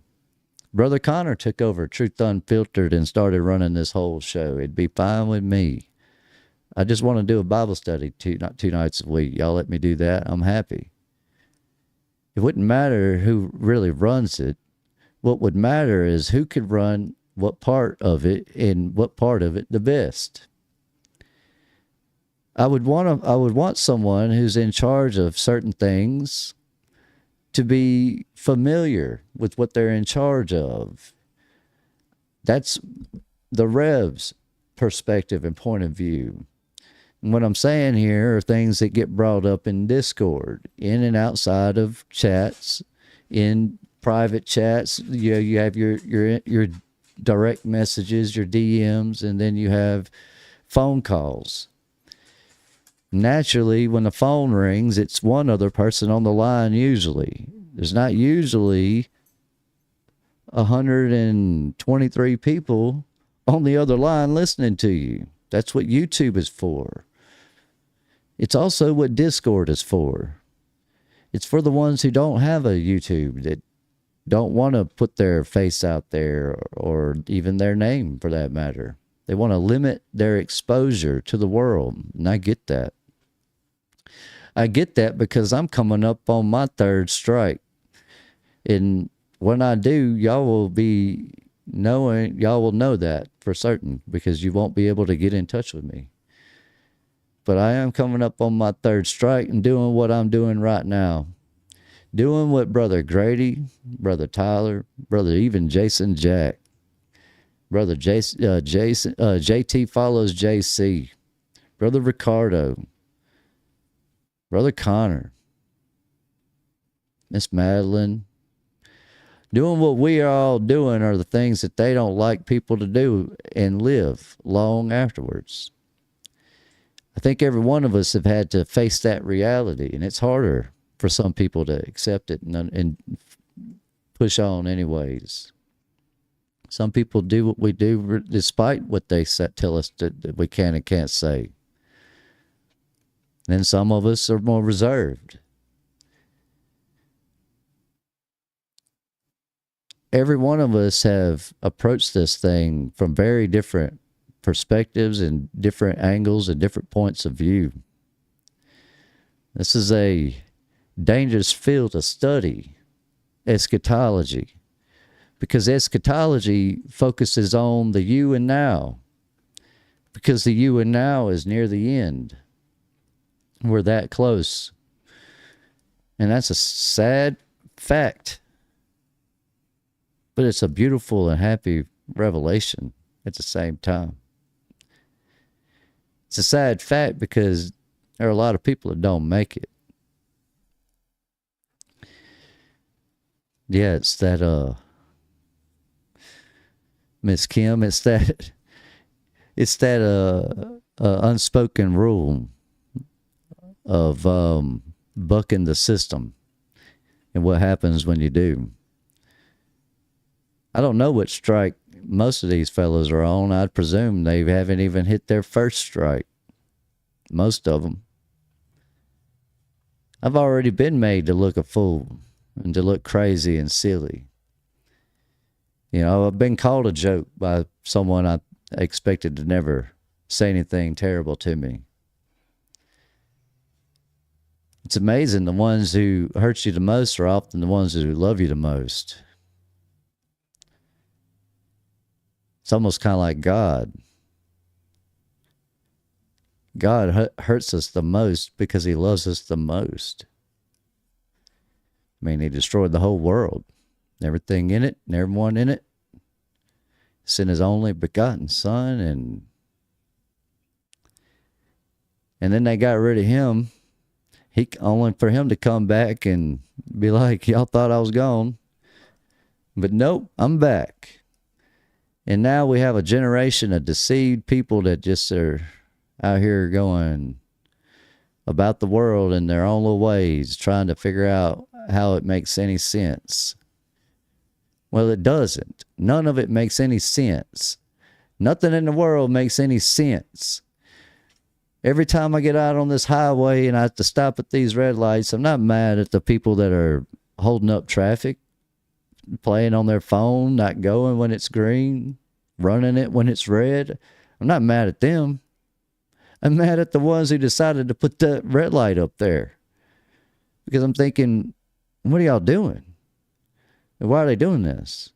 Brother Connor took over Truth Unfiltered and started running this whole show. It'd be fine with me. I just want to do a Bible study two nights a week. Y'all let me do that. I'm happy. It wouldn't matter who really runs it. What would matter is who could run what part of it and what part of it the best. I would want someone who's in charge of certain things to be familiar with what they're in charge of. That's the Rev's perspective and point of view. And what I'm saying here are things that get brought up in Discord, in and outside of chats, in private chats. You have your direct messages, your DMs, and then you have phone calls. Naturally, when the phone rings, it's one other person on the line usually. There's not usually 123 people on the other line listening to you. That's what YouTube is for. It's also what Discord is for. It's for the ones who don't have a YouTube, that don't want to put their face out there or even their name for that matter. They want to limit their exposure to the world. And I get that. I get that because I'm coming up on my third strike. And when I do, y'all will know that for certain because you won't be able to get in touch with me. But I am coming up on my third strike and doing what I'm doing right now. Doing what Brother Grady, Brother Tyler, Brother even Jason Jack, Brother JT follows JC, Brother Ricardo, Brother Connor, Miss Madeline. Doing what we are all doing are the things that they don't like people to do and live long afterwards. I think every one of us have had to face that reality, and it's harder for some people to accept it and push on anyways. Some people do what we do despite what they tell us that we can and can't say. Then some of us are more reserved. Every one of us have approached this thing from very different perspectives and different angles and different points of view. This is a dangerous field to study, eschatology, because eschatology focuses on the you and now, because the you and now is near the end. We're that close. And that's a sad fact, but it's a beautiful and happy revelation at the same time. It's a sad fact because there are a lot of people that don't make it. Yeah, it's that Miss Kim, it's that unspoken rule of bucking the system and what happens when you do. I don't know what strike most of these fellows are on. I'd presume they haven't even hit their first strike. Most of them. I've already been made to look a fool and to look crazy and silly. You know, I've been called a joke by someone I expected to never say anything terrible to me. It's amazing. The ones who hurt you the most are often the ones who love you the most. It's almost kind of like God. God hurts us the most because he loves us the most. I mean, he destroyed the whole world, everything in it and everyone in it. Sent his only begotten son, and then they got rid of him. He only for him to come back and be like, y'all thought I was gone, but nope, I'm back. And now we have a generation of deceived people that just are out here going about the world in their own little ways, trying to figure out how it makes any sense. Well, it doesn't. None of it makes any sense. Nothing in the world makes any sense. Every time I get out on this highway and I have to stop at these red lights, I'm not mad at the people that are holding up traffic, playing on their phone, not going when it's green, running it when it's red. I'm not mad at them. I'm mad at the ones who decided to put the red light up there. Because I'm thinking, what are y'all doing? And why are they doing this?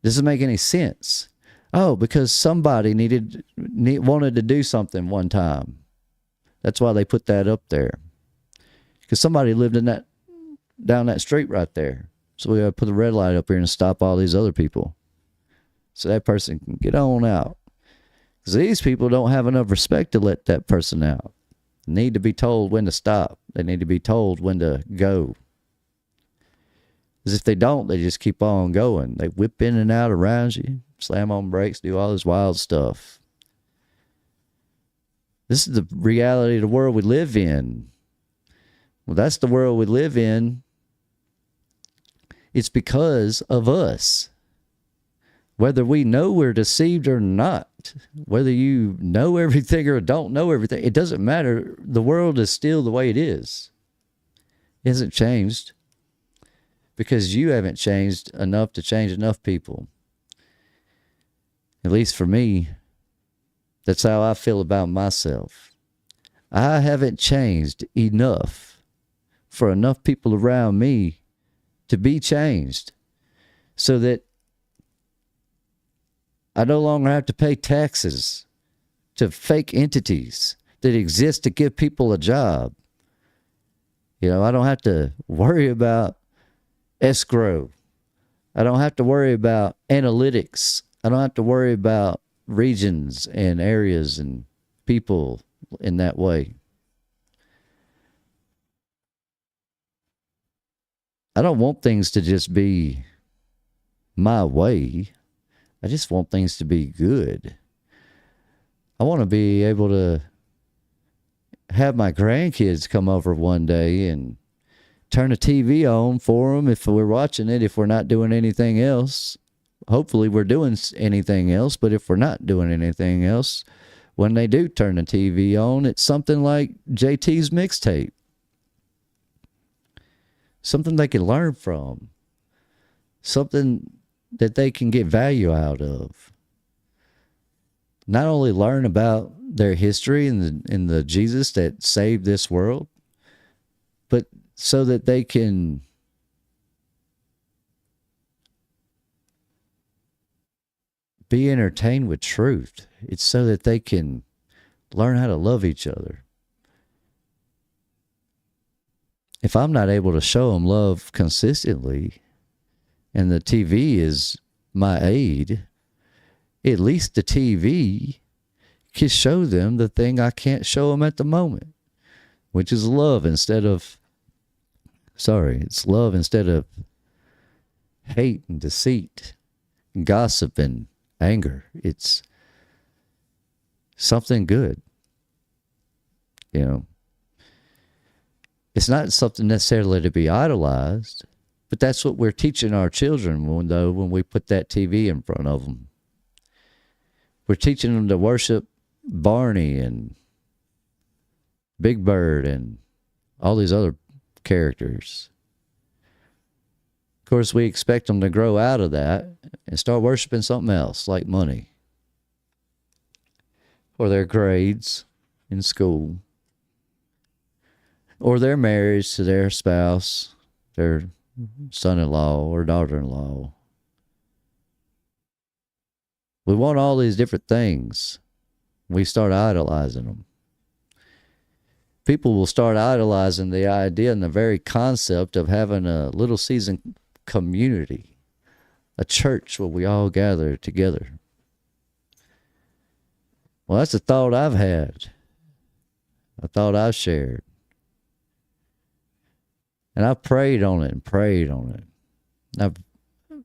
Doesn't make any sense. Oh, because somebody wanted to do something one time. That's why they put that up there. Because somebody lived down that street right there. So we got to put the red light up here and stop all these other people. So that person can get on out. Because these people don't have enough respect to let that person out. They need to be told when to stop. They need to be told when to go. Because if they don't, they just keep on going. They whip in and out around you, slam on brakes, do all this wild stuff. This is the reality of the world we live in. Well, that's the world we live in. It's because of us. Whether we know we're deceived or not, whether you know everything or don't know everything, it doesn't matter. The world is still the way it is. It hasn't changed. Because you haven't changed enough to change enough people. At least for me, that's how I feel about myself. I haven't changed enough for enough people around me to be changed so that I no longer have to pay taxes to fake entities that exist to give people a job. You know, I don't have to worry about escrow. I don't have to worry about analytics. I don't have to worry about regions and areas and people in that way. I don't want things to just be my way. I just want things to be good. I want to be able to have my grandkids come over one day and turn the TV on for them if we're watching it, if we're not doing anything else. Hopefully we're doing anything else, but if we're not doing anything else, when they do turn the TV on, it's something like JT's mixtape. Something they can learn from. Something that they can get value out of. Not only learn about their history and the Jesus that saved this world, but so that they can be entertained with truth. It's so that they can learn how to love each other. If I'm not able to show them love consistently, and the TV is my aid, at least the TV can show them the thing I can't show them at the moment, which is love instead of it's love instead of hate and deceit, and gossip and anger. It's something good. You know, it's not something necessarily to be idolized, but that's what we're teaching our children when we put that TV in front of them. We're teaching them to worship Barney and Big Bird and all these other characters. Of course, we expect them to grow out of that and start worshiping something else, like money or their grades in school. or their marriage to their spouse, their son-in-law or daughter-in-law. We want all these different things. We start idolizing them. People will start idolizing the idea and the very concept of having a little season community, a church where we all gather together. Well, that's a thought I've had, a thought I've shared. And I've prayed on it and prayed on it. I've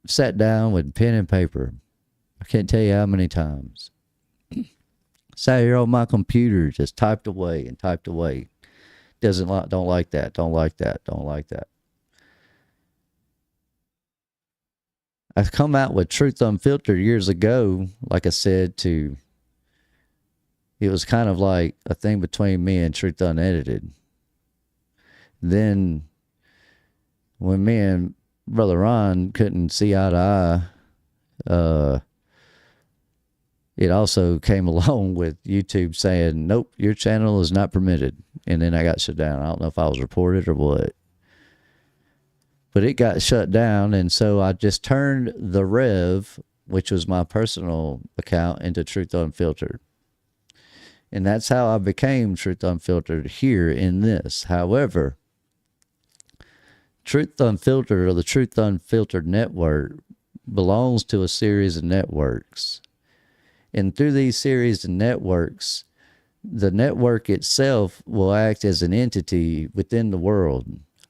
sat down with pen and paper. I can't tell you how many times. Sat here on my computer, just typed away and typed away. Don't like that, don't like that, don't like that. I've come out with Truth Unfiltered years ago, like I said, it was kind of like a thing between me and Truth Unedited. Then when me and Brother Ron couldn't see eye to eye, it also came along with YouTube saying, nope, your channel is not permitted. And then I got shut down. I don't know if I was reported or what. But it got shut down, and so I just turned the Rev, which was my personal account, into Truth Unfiltered. And that's how I became Truth Unfiltered here in this. However, Truth Unfiltered, or the Truth Unfiltered Network, belongs to a series of networks. And through these series of networks, the network itself will act as an entity within the world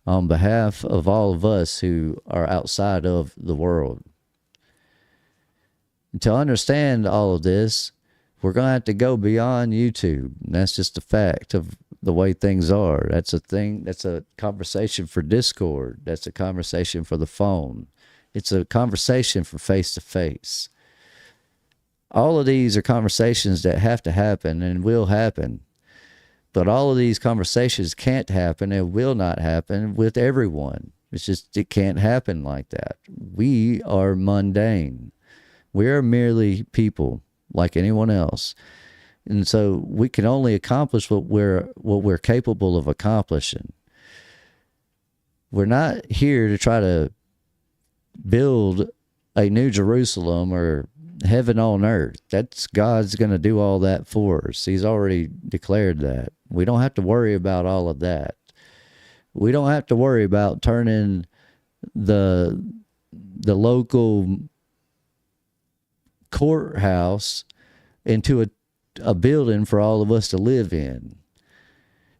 on behalf of all of us who are outside of the world. And to understand all of this, we're going to have to go beyond YouTube. And that's just a fact of the way things are. That's a conversation for Discord. That's a conversation for the phone. It's a conversation for face-to-face. All of these are conversations that have to happen and will happen. But all of these conversations can't happen and will not happen with everyone. It can't happen like that. We are mundane. We are merely people like anyone else. And so we can only accomplish what we're capable of accomplishing. We're not here to try to build a new Jerusalem or heaven on earth. That's God's going to do all that for us. He's already declared that. We don't have to worry about all of that. We don't have to worry about turning the local courthouse into a building for all of us to live in.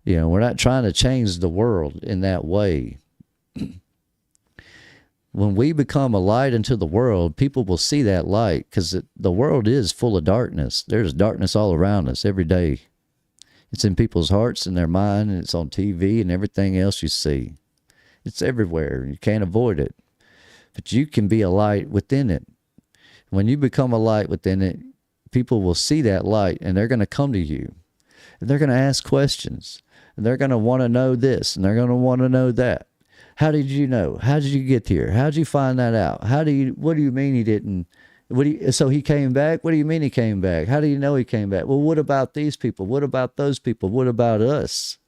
You know, we're not trying to change the world in that way. When we become a light into the world, people will see that light, because the world is full of darkness. There's darkness all around us every day. It's in people's hearts and their mind, and it's on TV and everything else you see. It's everywhere. You can't avoid it. But you can be a light within it. When you become a light within it, people will see that light, and they're going to come to you. And they're going to ask questions. And they're going to want to know this, and they're going to want to know that. How did you know? How did you get here? How did you find that out? What do you mean he didn't? So he came back? What do you mean he came back? How do you know he came back? Well, what about these people? What about those people? What about us?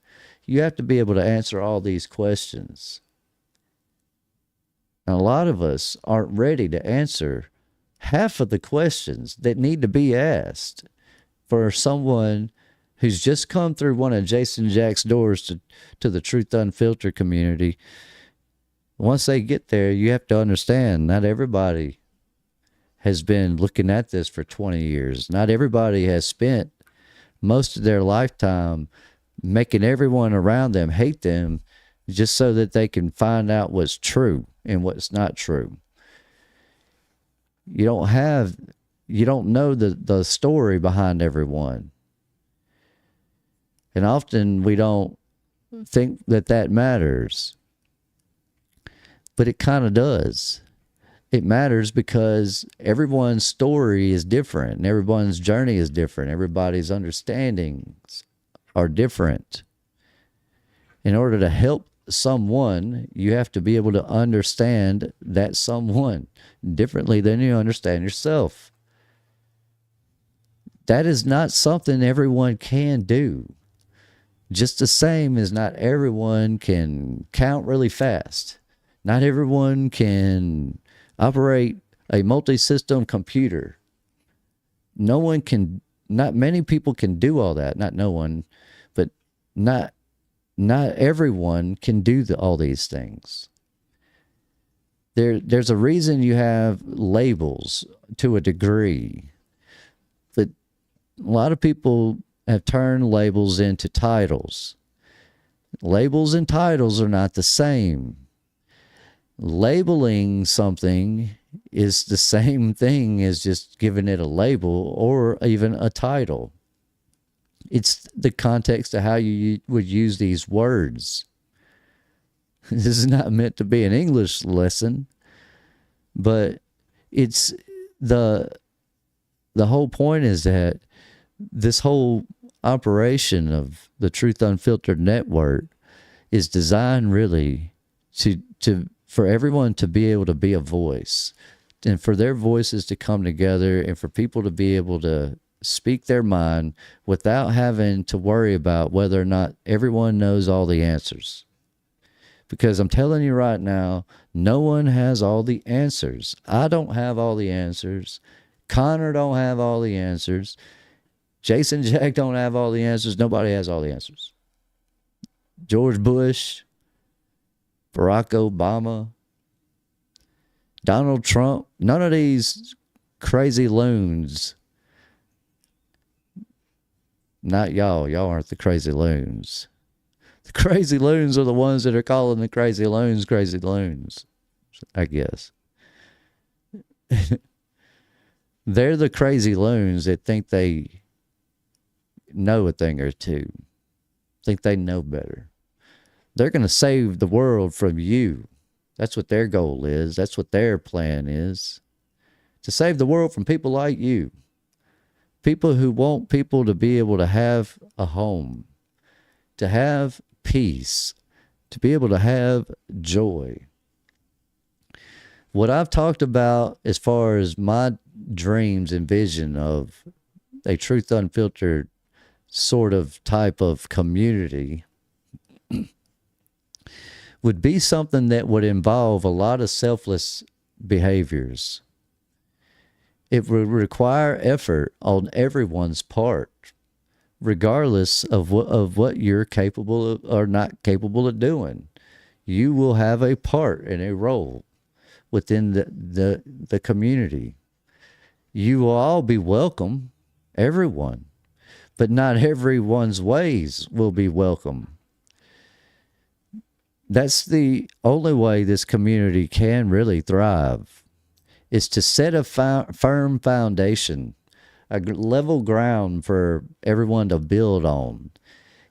You have to be able to answer all these questions. And a lot of us aren't ready to answer half of the questions that need to be asked for someone who's just come through one of Jason Jack's doors to the Truth Unfiltered community. Once they get there, you have to understand, not everybody has been looking at this for 20 years. Not everybody has spent most of their lifetime making everyone around them hate them just so that they can find out what's true and what's not true. You don't know the story behind everyone. And often we don't think that matters. But it kind of does. It matters because everyone's story is different and everyone's journey is different. Everybody's understandings are different. In order to help someone, you have to be able to understand that someone differently than you understand yourself. That is not something everyone can do. Just the same as not everyone can count really fast. Not everyone can operate a multi-system computer. No one can, not many people can do all that. Not no one, but not everyone can do all these things. There's a reason you have labels to a degree. But a lot of people have turned labels into titles. Labels and titles are not the same. Labeling something is the same thing as just giving it a label or even a title. It's the context of how you would use these words. This is not meant to be an English lesson, but it's the whole point is that this whole operation of the Truth Unfiltered Network is designed really to for everyone to be able to be a voice, and for their voices to come together, and for people to be able to speak their mind without having to worry about whether or not everyone knows all the answers. Because I'm telling you right now, no one has all the answers. I don't have all the answers. Connor don't have all the answers. Jason Jack don't have all the answers. Nobody has all the answers. George Bush, Barack Obama, Donald Trump, none of these crazy loons. Not y'all. Y'all aren't the crazy loons. The crazy loons are the ones that are calling the crazy loons, I guess. They're the crazy loons that think they know a thing or two, think they know better. They're going to save the world from you. That's what their goal is. That's what their plan is. To save the world from people like you. People who want people to be able to have a home, to have peace, to be able to have joy. What I've talked about as far as my dreams and vision of a Truth Unfiltered sort of type of community would be something that would involve a lot of selfless behaviors. It would require effort on everyone's part, regardless of what you're capable of or not capable of doing. You will have a part and a role within the community. You will all be welcome, everyone, but not everyone's ways will be welcome. That's the only way this community can really thrive, is to set a firm foundation, a level ground for everyone to build on.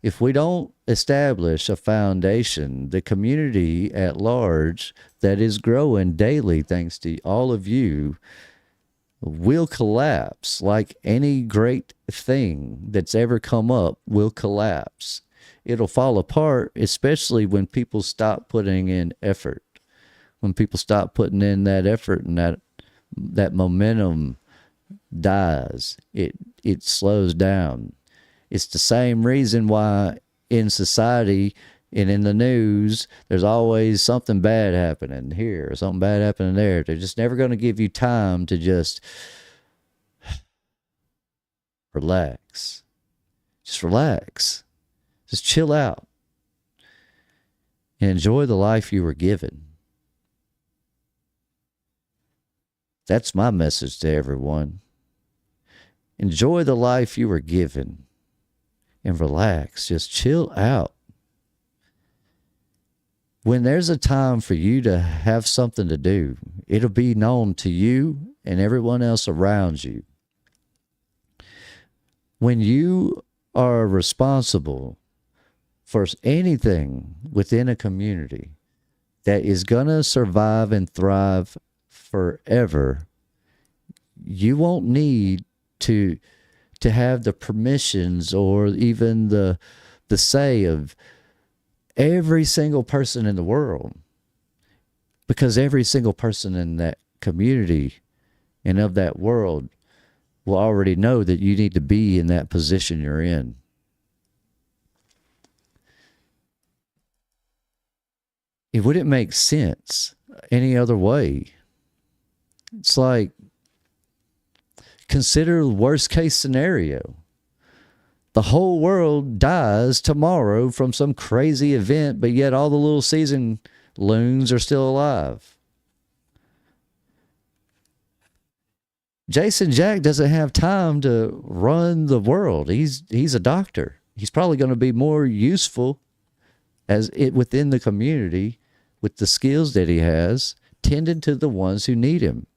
If we don't establish a foundation, the community at large that is growing daily, thanks to all of you, will collapse. Like any great thing that's ever come up will collapse. It'll fall apart, especially when people stop putting in effort. When people stop putting in that effort and that momentum dies, it slows down. It's the same reason why in society and in the news, there's always something bad happening here, or something bad happening there. They're just never going to give you time to just relax. Just relax. Just chill out and enjoy the life you were given. That's my message to everyone. Enjoy the life you were given and relax. Just chill out. When there's a time for you to have something to do, it'll be known to you and everyone else around you. When you are responsible for anything within a community that is going to survive and thrive forever, you won't need to have the permissions or even the say of every single person in the world, because every single person in that community and of that world will already know that you need to be in that position you're in. it wouldn't make sense any other way. It's like, consider the worst case scenario. The whole world dies tomorrow from some crazy event, but yet all the little season loons are still alive. Jason Jack doesn't have time to run the world. He's a doctor. He's probably going to be more useful as it within the community with the skills that he has, tending to the ones who need him.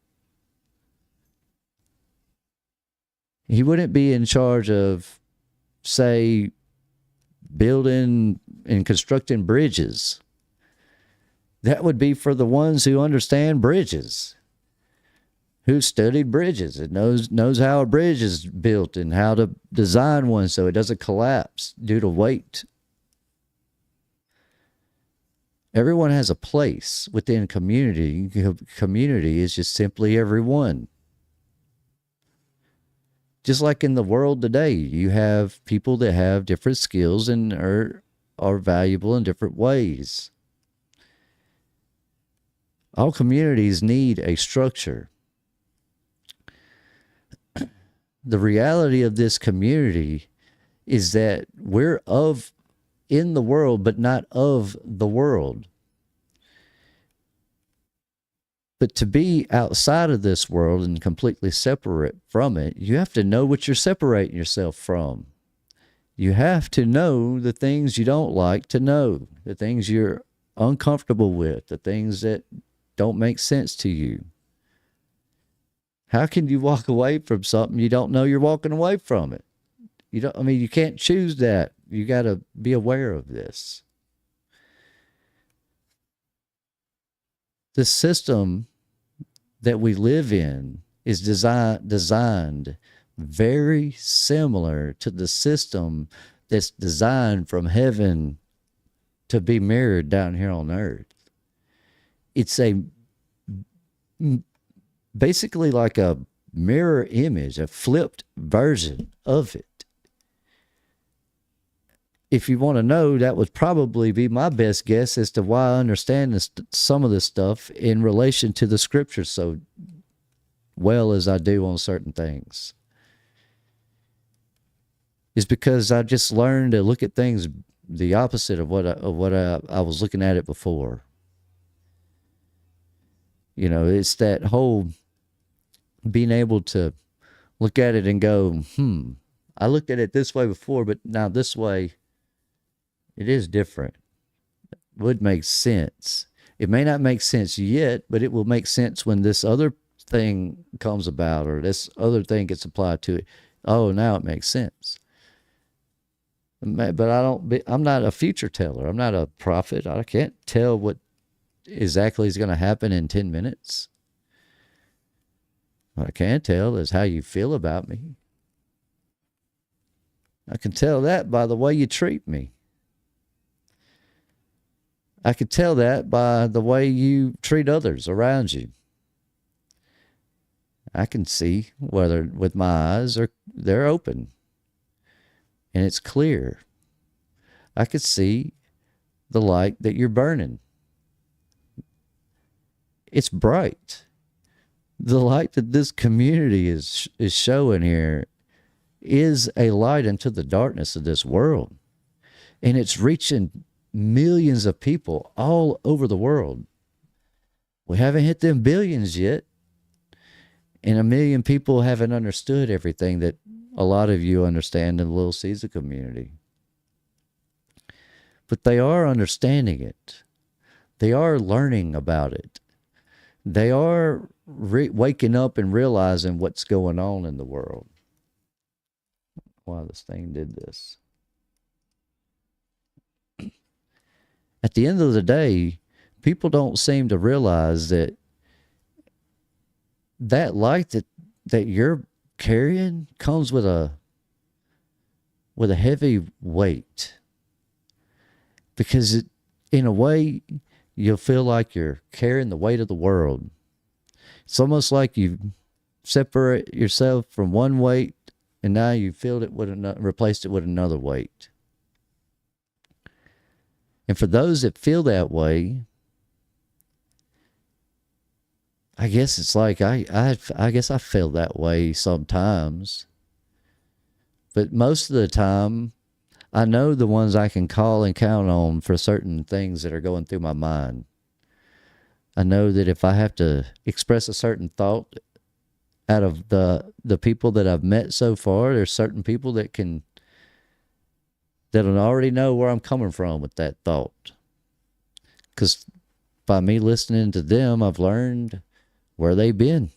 He wouldn't be in charge of, say, building and constructing bridges. That would be for the ones who understand bridges, who studied bridges and knows how a bridge is built and how to design one so it doesn't collapse due to weight. Everyone has a place within community. Community is just simply everyone. Just like in the world today, you have people that have different skills and are valuable in different ways. All communities need a structure. The reality of this community is that we're in the world, but not of the world. But to be outside of this world and completely separate from it, you have to know what you're separating yourself from. You have to know the things you don't like to know, the things you're uncomfortable with, the things that don't make sense to you. How can you walk away from something you don't know you're walking away from it? You can't choose that. You got to be aware of this. The system that we live in is designed very similar to the system that's designed from heaven to be mirrored down here on earth. It's basically like a mirror image, a flipped version of it. If you want to know, that would probably be my best guess as to why I understand some of this stuff in relation to the scriptures so well as I do on certain things. Is because I just learned to look at things the opposite of what I was looking at it before. It's that whole being able to look at it and go, I looked at it this way before, but now this way, it is different. It would make sense. It may not make sense yet, but it will make sense when this other thing comes about or this other thing gets applied to it. Oh, now it makes sense. But I'm not a future teller. I'm not a prophet. I can't tell what exactly is going to happen in 10 minutes. What I can tell is how you feel about me. I can tell that by the way you treat me. I could tell that by the way you treat others around you. I can see whether with my eyes they're open and it's clear. I could see the light that you're burning. It's bright. The light that this community is showing here is a light into the darkness of this world. And it's reaching millions of people all over the world. We haven't hit them billions yet. And 1 million people haven't understood everything that a lot of you understand in the Little Caesar community. But they are understanding it. They are learning about it. They are waking up and realizing what's going on in the world. Why this thing did this. At the end of the day, people don't seem to realize that light that you're carrying comes with a heavy weight. Because in a way, you'll feel like you're carrying the weight of the world. It's almost like you separate yourself from one weight and now you filled it with replaced it with another weight. And for those that feel that way, I guess it's like I guess I feel that way sometimes, but most of the time I know the ones I can call and count on for certain things that are going through my mind. I know that if I have to express a certain thought out of the people that I've met so far, there's certain people that'll already know where I'm coming from with that thought. Because by me listening to them, I've learned where they've been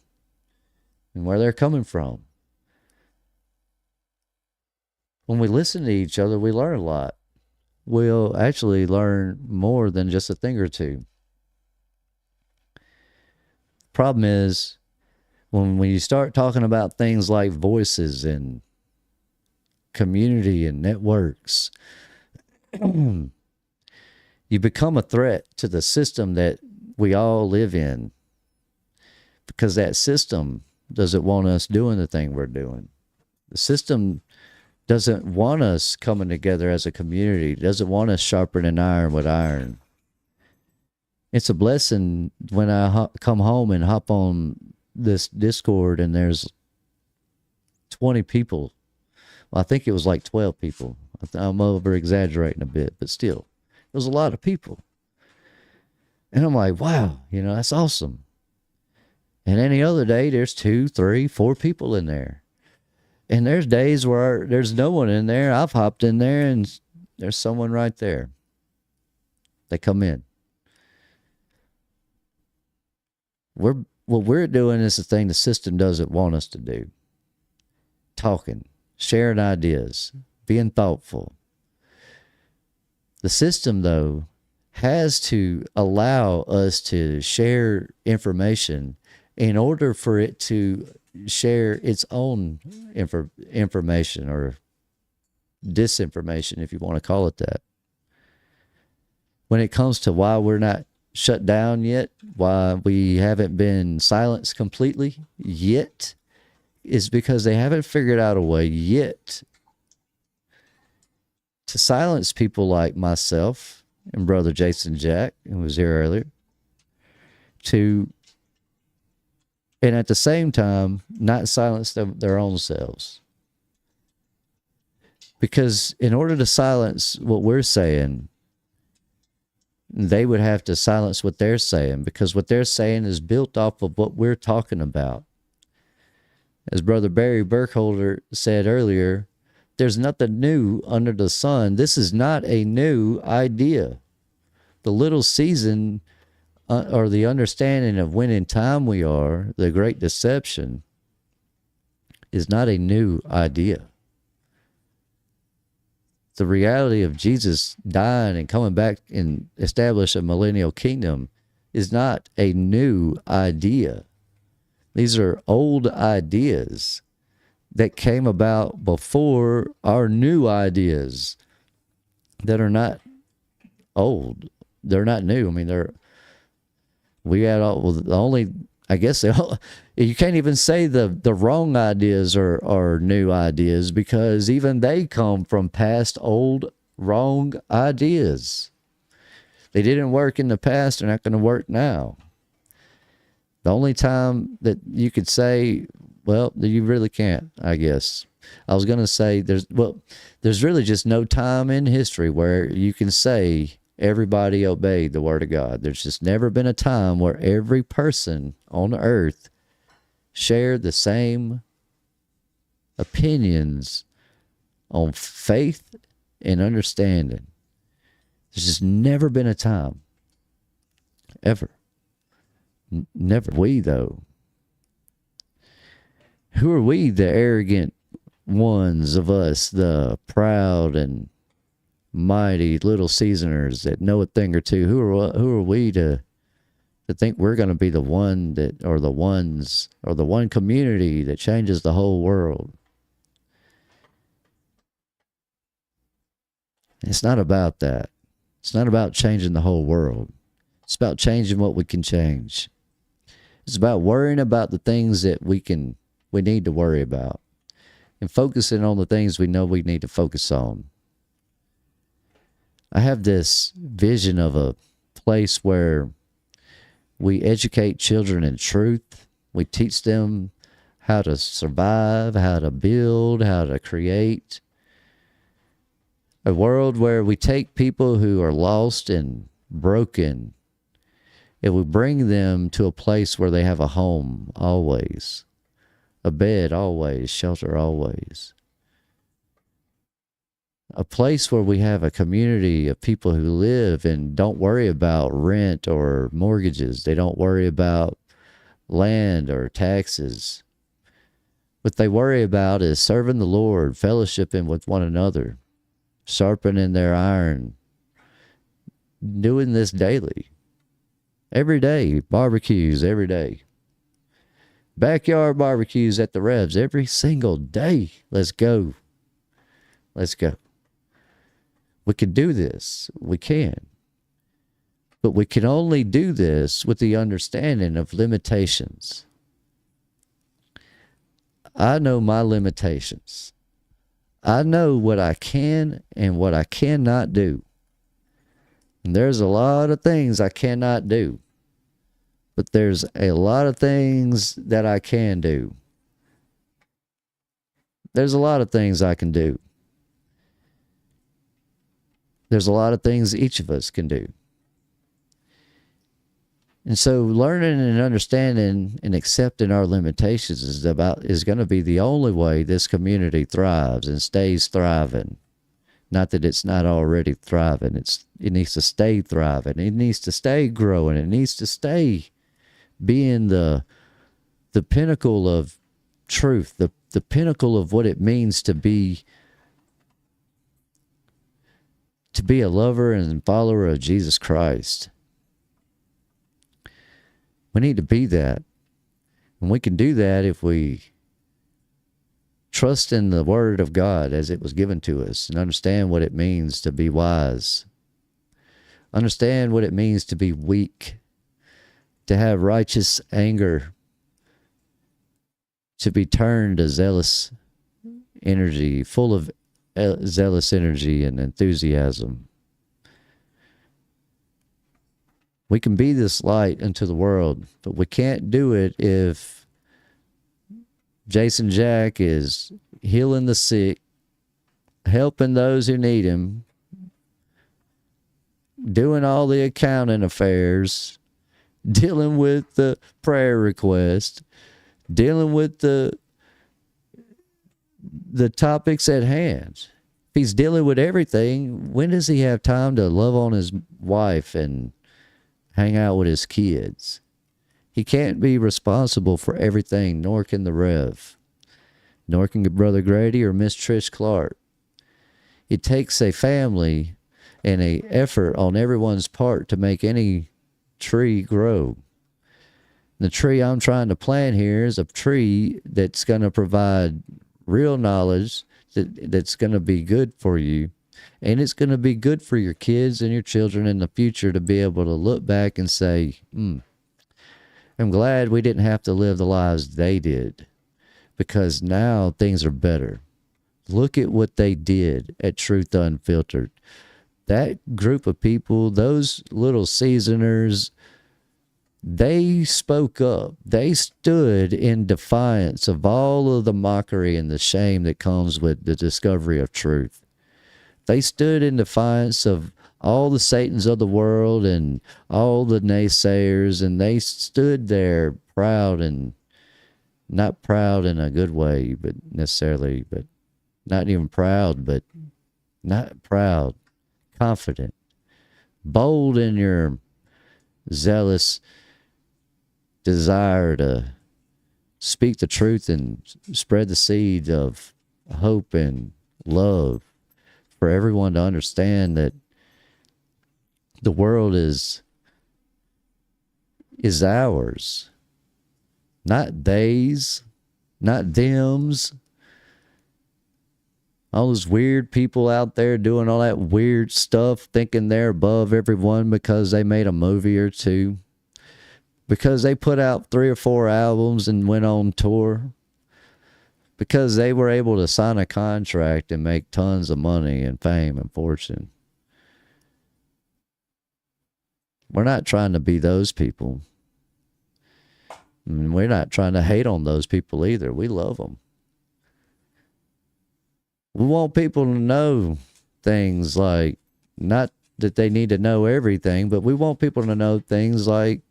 and where they're coming from. When we listen to each other, we learn a lot. We'll actually learn more than just a thing or two. Problem is, when you start talking about things like voices and community and networks, you become a threat to the system that we all live in, because that system doesn't want us doing the thing we're doing. The system doesn't want us coming together as a community, doesn't want us sharpening iron with iron. It's a blessing when I come home and hop on this Discord and there's 20 people. Well, I think it was like 12 people. I'm over exaggerating a bit, but still, it was a lot of people. And I'm like, wow, that's awesome. And any other day, there's 2, 3, 4 people in there. And there's days where there's no one in there. I've hopped in there and there's someone right there. They come in. What we're doing is the thing the system doesn't want us to do. Talking, sharing ideas, being thoughtful. The system, though, has to allow us to share information in order for it to share its own information or disinformation, if you want to call it that. When it comes to why we're not shut down yet, why we haven't been silenced completely yet, is because they haven't figured out a way yet to silence people like myself and Brother Jason Jack, who was here earlier, and at the same time, not silence their own selves. Because in order to silence what we're saying, they would have to silence what they're saying, because what they're saying is built off of what we're talking about. As Brother Barry Burkholder said earlier, there's nothing new under the sun. This is not a new idea. The little season or the understanding of when in time we are, the great deception, is not a new idea. The reality of Jesus dying and coming back and establish a millennial kingdom is not a new idea. These are old ideas that came about before our new ideas that are not old. They're not new. I mean, we had all, the only, I guess you can't even say the wrong ideas are new ideas, because even they come from past old wrong ideas. They didn't work in the past, they're not going to work now. The only time that you could say, well, you really can't, I guess. I was going to say there's really just no time in history where you can say everybody obeyed the word of God. There's just never been a time where every person on earth shared the same opinions on faith and understanding. There's just never been a time. Ever. Never. We, though. Who are we, the arrogant ones of us, the proud and mighty little seasoners that know a thing or two? Who are we to think we're going to be the one that, or the ones, or the one community that changes the whole world? It's not about that. It's not about changing the whole world. It's about changing what we can change. It's about worrying about the things that we need to worry about, and focusing on the things we know we need to focus on. I have this vision of a place where We educate children in truth. We teach them how to survive, how to build, how to create. A world where we take people who are lost and broken and we bring them to a place where they have a home always, a bed always, shelter always. A place where we have a community of people who live and don't worry about rent or mortgages. They don't worry about land or taxes. What they worry about is serving the Lord, fellowshipping with one another, sharpening their iron, doing this daily. Every day, barbecues every day. Backyard barbecues at the Revs every single day. Let's go. Let's go. We can do this. We can. But we can only do this with the understanding of limitations. I know my limitations. I know what I can and what I cannot do. And there's a lot of things I cannot do. But there's a lot of things that I can do. There's a lot of things I can do. There's a lot of things each of us can do. And so learning and understanding and accepting our limitations is going to be the only way this community thrives and stays thriving. Not that it's not already thriving. It needs to stay thriving. It needs to stay growing. It needs to stay being the pinnacle of truth, the pinnacle of what it means to be a lover and follower of Jesus Christ. We need to be that. And we can do that if we trust in the Word of God as it was given to us and understand what it means to be wise. Understand what it means to be weak, to have righteous anger, to be turned to zealous energy, full of zealous energy and enthusiasm. We can be this light unto the world, but we can't do it if Jason Jack is healing the sick, helping those who need him, doing all the accounting affairs, dealing with the prayer request, dealing with the topics at hand. If he's dealing with everything, when does he have time to love on his wife and hang out with his kids? He can't be responsible for everything, nor can the Rev, nor can Brother Grady or Miss Trish Clark. It takes a family and a effort on everyone's part to make any tree grow. The tree I'm trying to plant here is a tree that's going to provide real knowledge that's going to be good for you. And it's going to be good for your kids and your children in the future to be able to look back and say, I'm glad we didn't have to live the lives they did, because now things are better. Look at what they did at Truth Unfiltered. That group of people, those little seasoners, they spoke up. They stood in defiance of all of the mockery and the shame that comes with the discovery of truth. They stood in defiance of all the Satans of the world and all the naysayers, and they stood there proud, and not proud in a good way, but necessarily, but not even proud, but not proud, confident, bold in your zealous desire to speak the truth and spread the seed of hope and love for everyone to understand that the world is ours, not theys, not thems. All those weird people out there doing all that weird stuff, thinking they're above everyone because they made a movie or two, because they put out 3 or 4 albums and went on tour, because they were able to sign a contract and make tons of money and fame and fortune. We're not trying to be those people. And we're not trying to hate on those people either. We love them. We want people to know things like, not that they need to know everything, but we want people to know things like,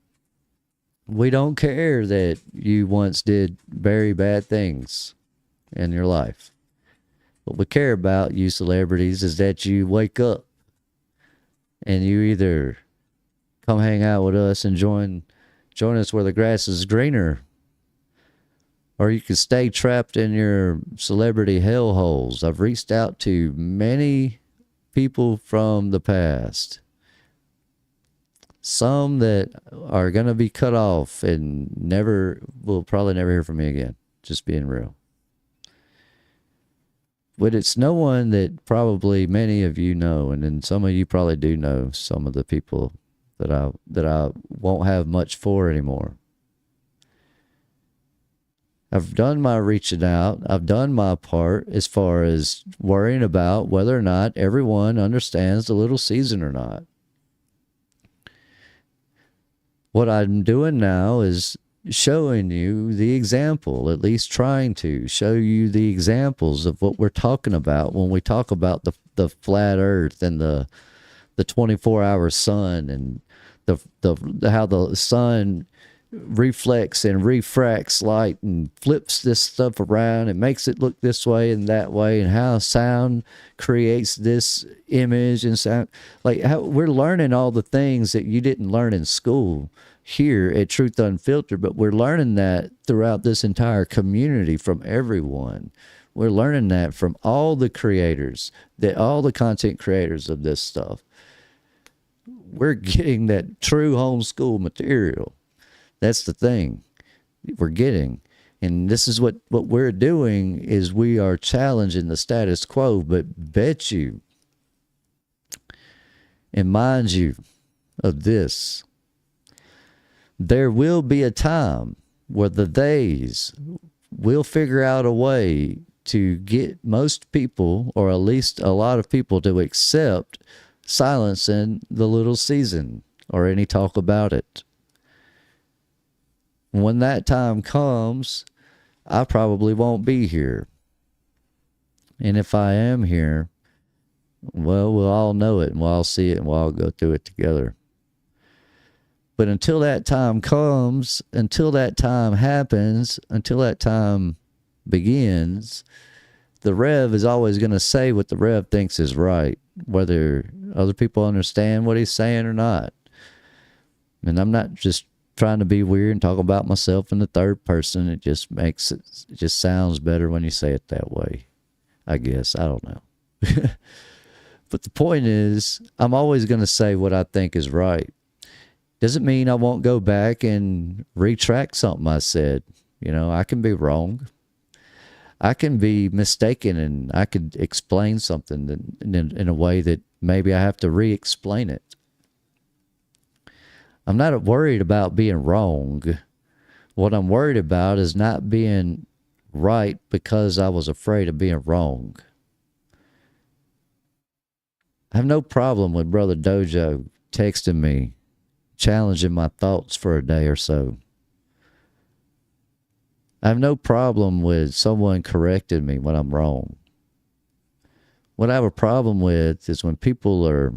we don't care that you once did very bad things in your life. What we care about, you celebrities, is that you wake up and you either come hang out with us and join us where the grass is greener, or you can stay trapped in your celebrity hellholes. I've reached out to many people from the past, some that are going to be cut off and will probably never hear from me again, just being real. But it's no one that probably many of you know, and then some of you probably do know some of the people that I won't have much for anymore. I've done my reaching out. I've done my part as far as worrying about whether or not everyone understands the little season or not. What I'm doing now is showing you the example, at least trying to show you the examples of what we're talking about when we talk about the flat earth and the 24-hour sun, and the how the sun reflects and refracts light and flips this stuff around and makes it look this way and that way, and how sound creates this image and sound. Like, how we're learning all the things that you didn't learn in school here at Truth Unfiltered, but we're learning that throughout this entire community from everyone. We're learning that from all the creators, all the content creators of this stuff. We're getting that true homeschool material. That's the thing we're getting. And this is what we're doing, is we are challenging the status quo. But bet you, and mind you of this, there will be a time where the theys will figure out a way to get most people, or at least a lot of people, to accept silence in the little season or any talk about it. When that time comes, I probably won't be here. And if I am here, well, we'll all know it, and we'll all see it, and we'll all go through it together. But until that time comes, until that time happens, until that time begins, the Rev is always going to say what the Rev thinks is right, whether other people understand what he's saying or not. And I'm not just trying to be weird and talk about myself in the third person. It just sounds better when you say it that way, I guess. I don't know. But the point is, I'm always going to say what I think is right. Doesn't mean I won't go back and retract something I said. You know, I can be wrong. I can be mistaken, and I could explain something in a way that maybe I have to re-explain it. I'm not worried about being wrong. What I'm worried about is not being right because I was afraid of being wrong. I have no problem with Brother Dojo texting me, challenging my thoughts for a day or so. I have no problem with someone correcting me when I'm wrong. What I have a problem with is when people are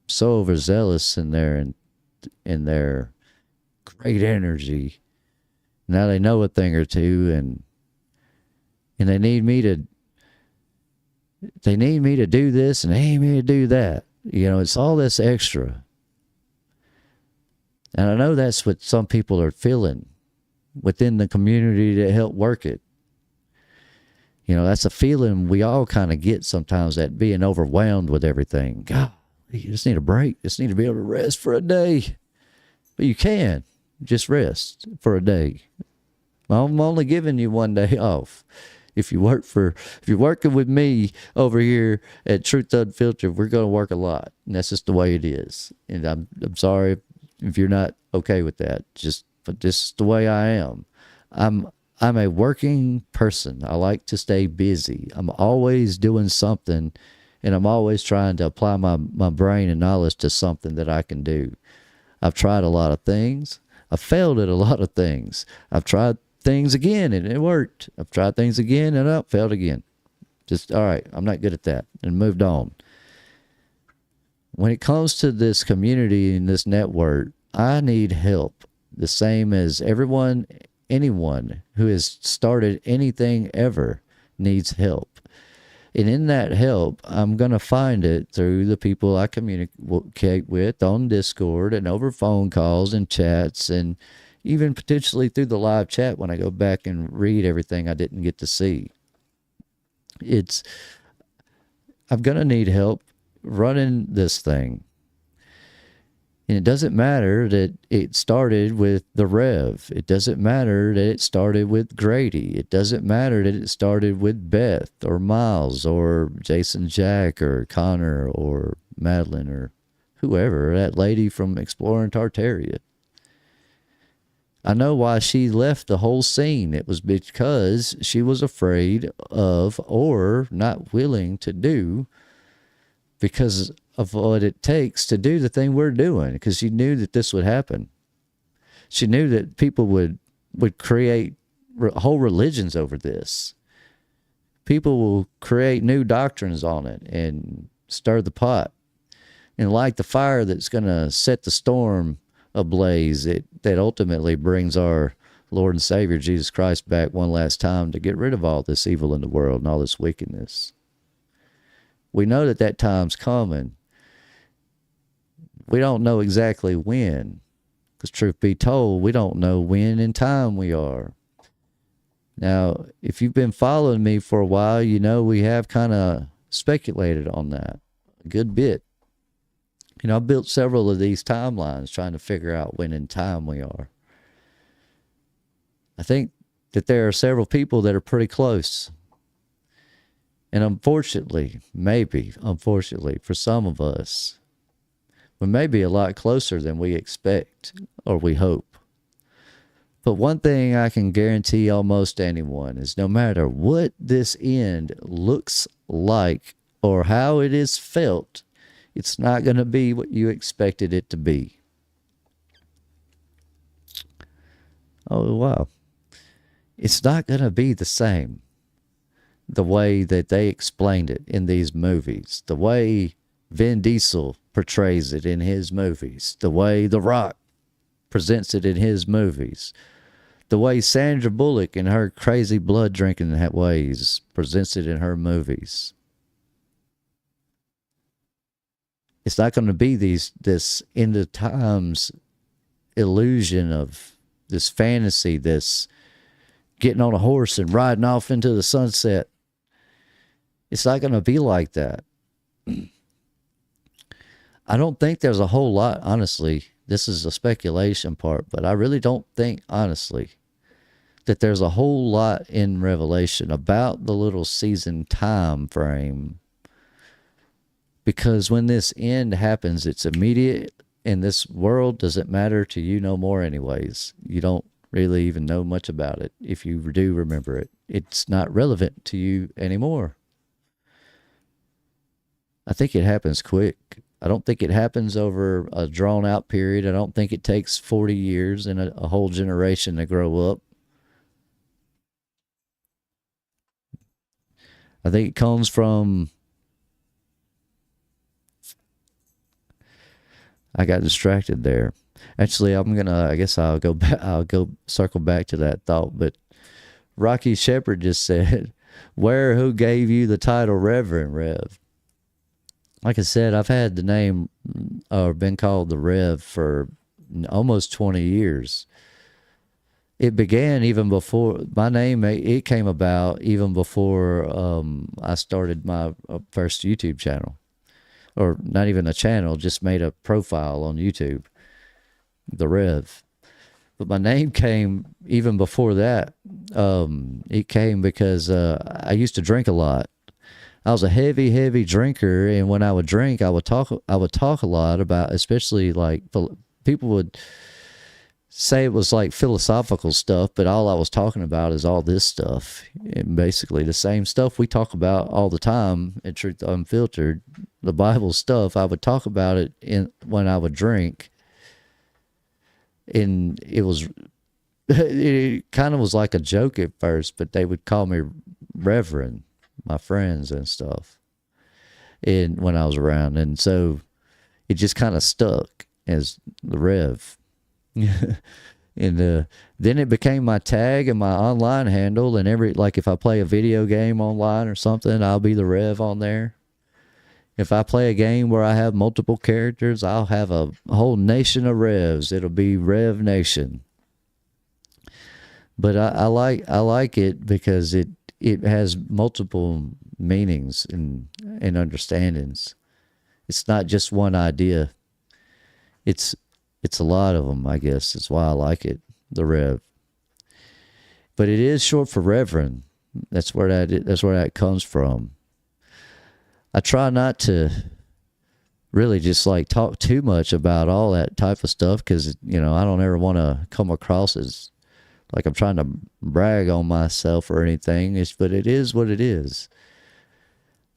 so overzealous in their great energy. Now they know a thing or two, and they need me to do this, and they need me to do that. You know, it's all this extra. And I know that's what some people are feeling within the community that help work it. You know, that's a feeling we all kind of get sometimes, that being overwhelmed with everything. God, you just need a break. Just need to be able to rest for a day. But you can just rest for a day. I'm only giving you one day off. If you're working with me over here at Truth Unfiltered, we're going to work a lot. And that's just the way it is. And I'm sorry if you're not okay with that. But this is the way I am. I'm a working person. I like to stay busy. I'm always doing something, and I'm always trying to apply my brain and knowledge to something that I can do. I've tried a lot of things. I failed at a lot of things. I've tried things again and it worked. I've tried things again and I failed again. Just, all right, I'm not good at that, and moved on. When it comes to this community and this network, I need help. The same as anyone who has started anything ever needs help. And in that help, I'm going to find it through the people I communicate with on Discord and over phone calls and chats, and even potentially through the live chat when I go back and read everything I didn't get to see. I'm going to need help running this thing. And it doesn't matter that it started with the Rev. It doesn't matter that it started with Grady. It doesn't matter that it started with Beth or Miles or Jason Jack or Connor or Madeline or whoever, that lady from Exploring Tartaria. I know why she left the whole scene. It was because she was afraid of, or not willing to do, because of what it takes to do the thing we're doing, because she knew that this would happen. She knew that people would create whole religions over this. People will create new doctrines on it and stir the pot and light the fire that's going to set the storm ablaze that ultimately brings our Lord and Savior Jesus Christ back one last time to get rid of all this evil in the world and all this wickedness. We know that time's coming. We don't know exactly when, because truth be told, we don't know when in time we are. Now, if you've been following me for a while, you know we have kind of speculated on that a good bit. You know, I built several of these timelines trying to figure out when in time we are. I think that there are several people that are pretty close. And unfortunately, for some of us, we may be a lot closer than we expect or we hope. But one thing I can guarantee almost anyone is no matter what this end looks like or how it is felt, it's not going to be what you expected it to be. Oh, wow. It's not going to be the same. The way that they explained it in these movies, the way Vin Diesel portrays it in his movies, the way The Rock presents it in his movies, the way Sandra Bullock in her crazy blood drinking ways presents it in her movies. It's not going to be this end of times illusion of this fantasy, this getting on a horse and riding off into the sunset. It's not going to be like that. I don't think there's a whole lot, honestly. This is a speculation part, but I really don't think, honestly, that there's a whole lot in Revelation about the little season time frame. Because when this end happens, it's immediate, and this world doesn't matter to you no more anyways. You don't really even know much about it. If you do remember it, it's not relevant to you anymore. I think it happens quick. I don't think it happens over a drawn out period. I don't think it takes 40 years and a whole generation to grow up. I think it comes from, I got distracted there. Actually, I guess I'll go circle back to that thought. But Rocky Shepherd just said, who gave you the title Reverend Rev? Like I said, I've had the name, or been called the Rev for almost 20 years. It began even before my name, it came about even before I started my first YouTube channel. Or not even a channel, just made a profile on YouTube. The Rev. But my name came even before that. It came because I used to drink a lot. I was a heavy drinker, and when I would drink, I would talk a lot about, especially like people would say it was like philosophical stuff, but all I was talking about is all this stuff, and basically the same stuff we talk about all the time at Truth Unfiltered, the Bible stuff. I would talk about it when I would drink. And it kind of was like a joke at first, but they would call me Reverend, my friends and stuff, and when I was around. And so it just kind of stuck as the Rev. And then it became my tag and my online handle. And like if I play a video game online or something, I'll be the Rev on there. If I play a game where I have multiple characters, I'll have a whole nation of Revs. It'll be Rev Nation. But I like it because it has multiple meanings and understandings. It's not just one idea. It's a lot of them, I guess. That's why I like it, the Rev. But it is short for Reverend. That's where that comes from. I try not to really just like talk too much about all that type of stuff because, I don't ever want to come across as like I'm trying to brag on myself or anything. But it is what it is.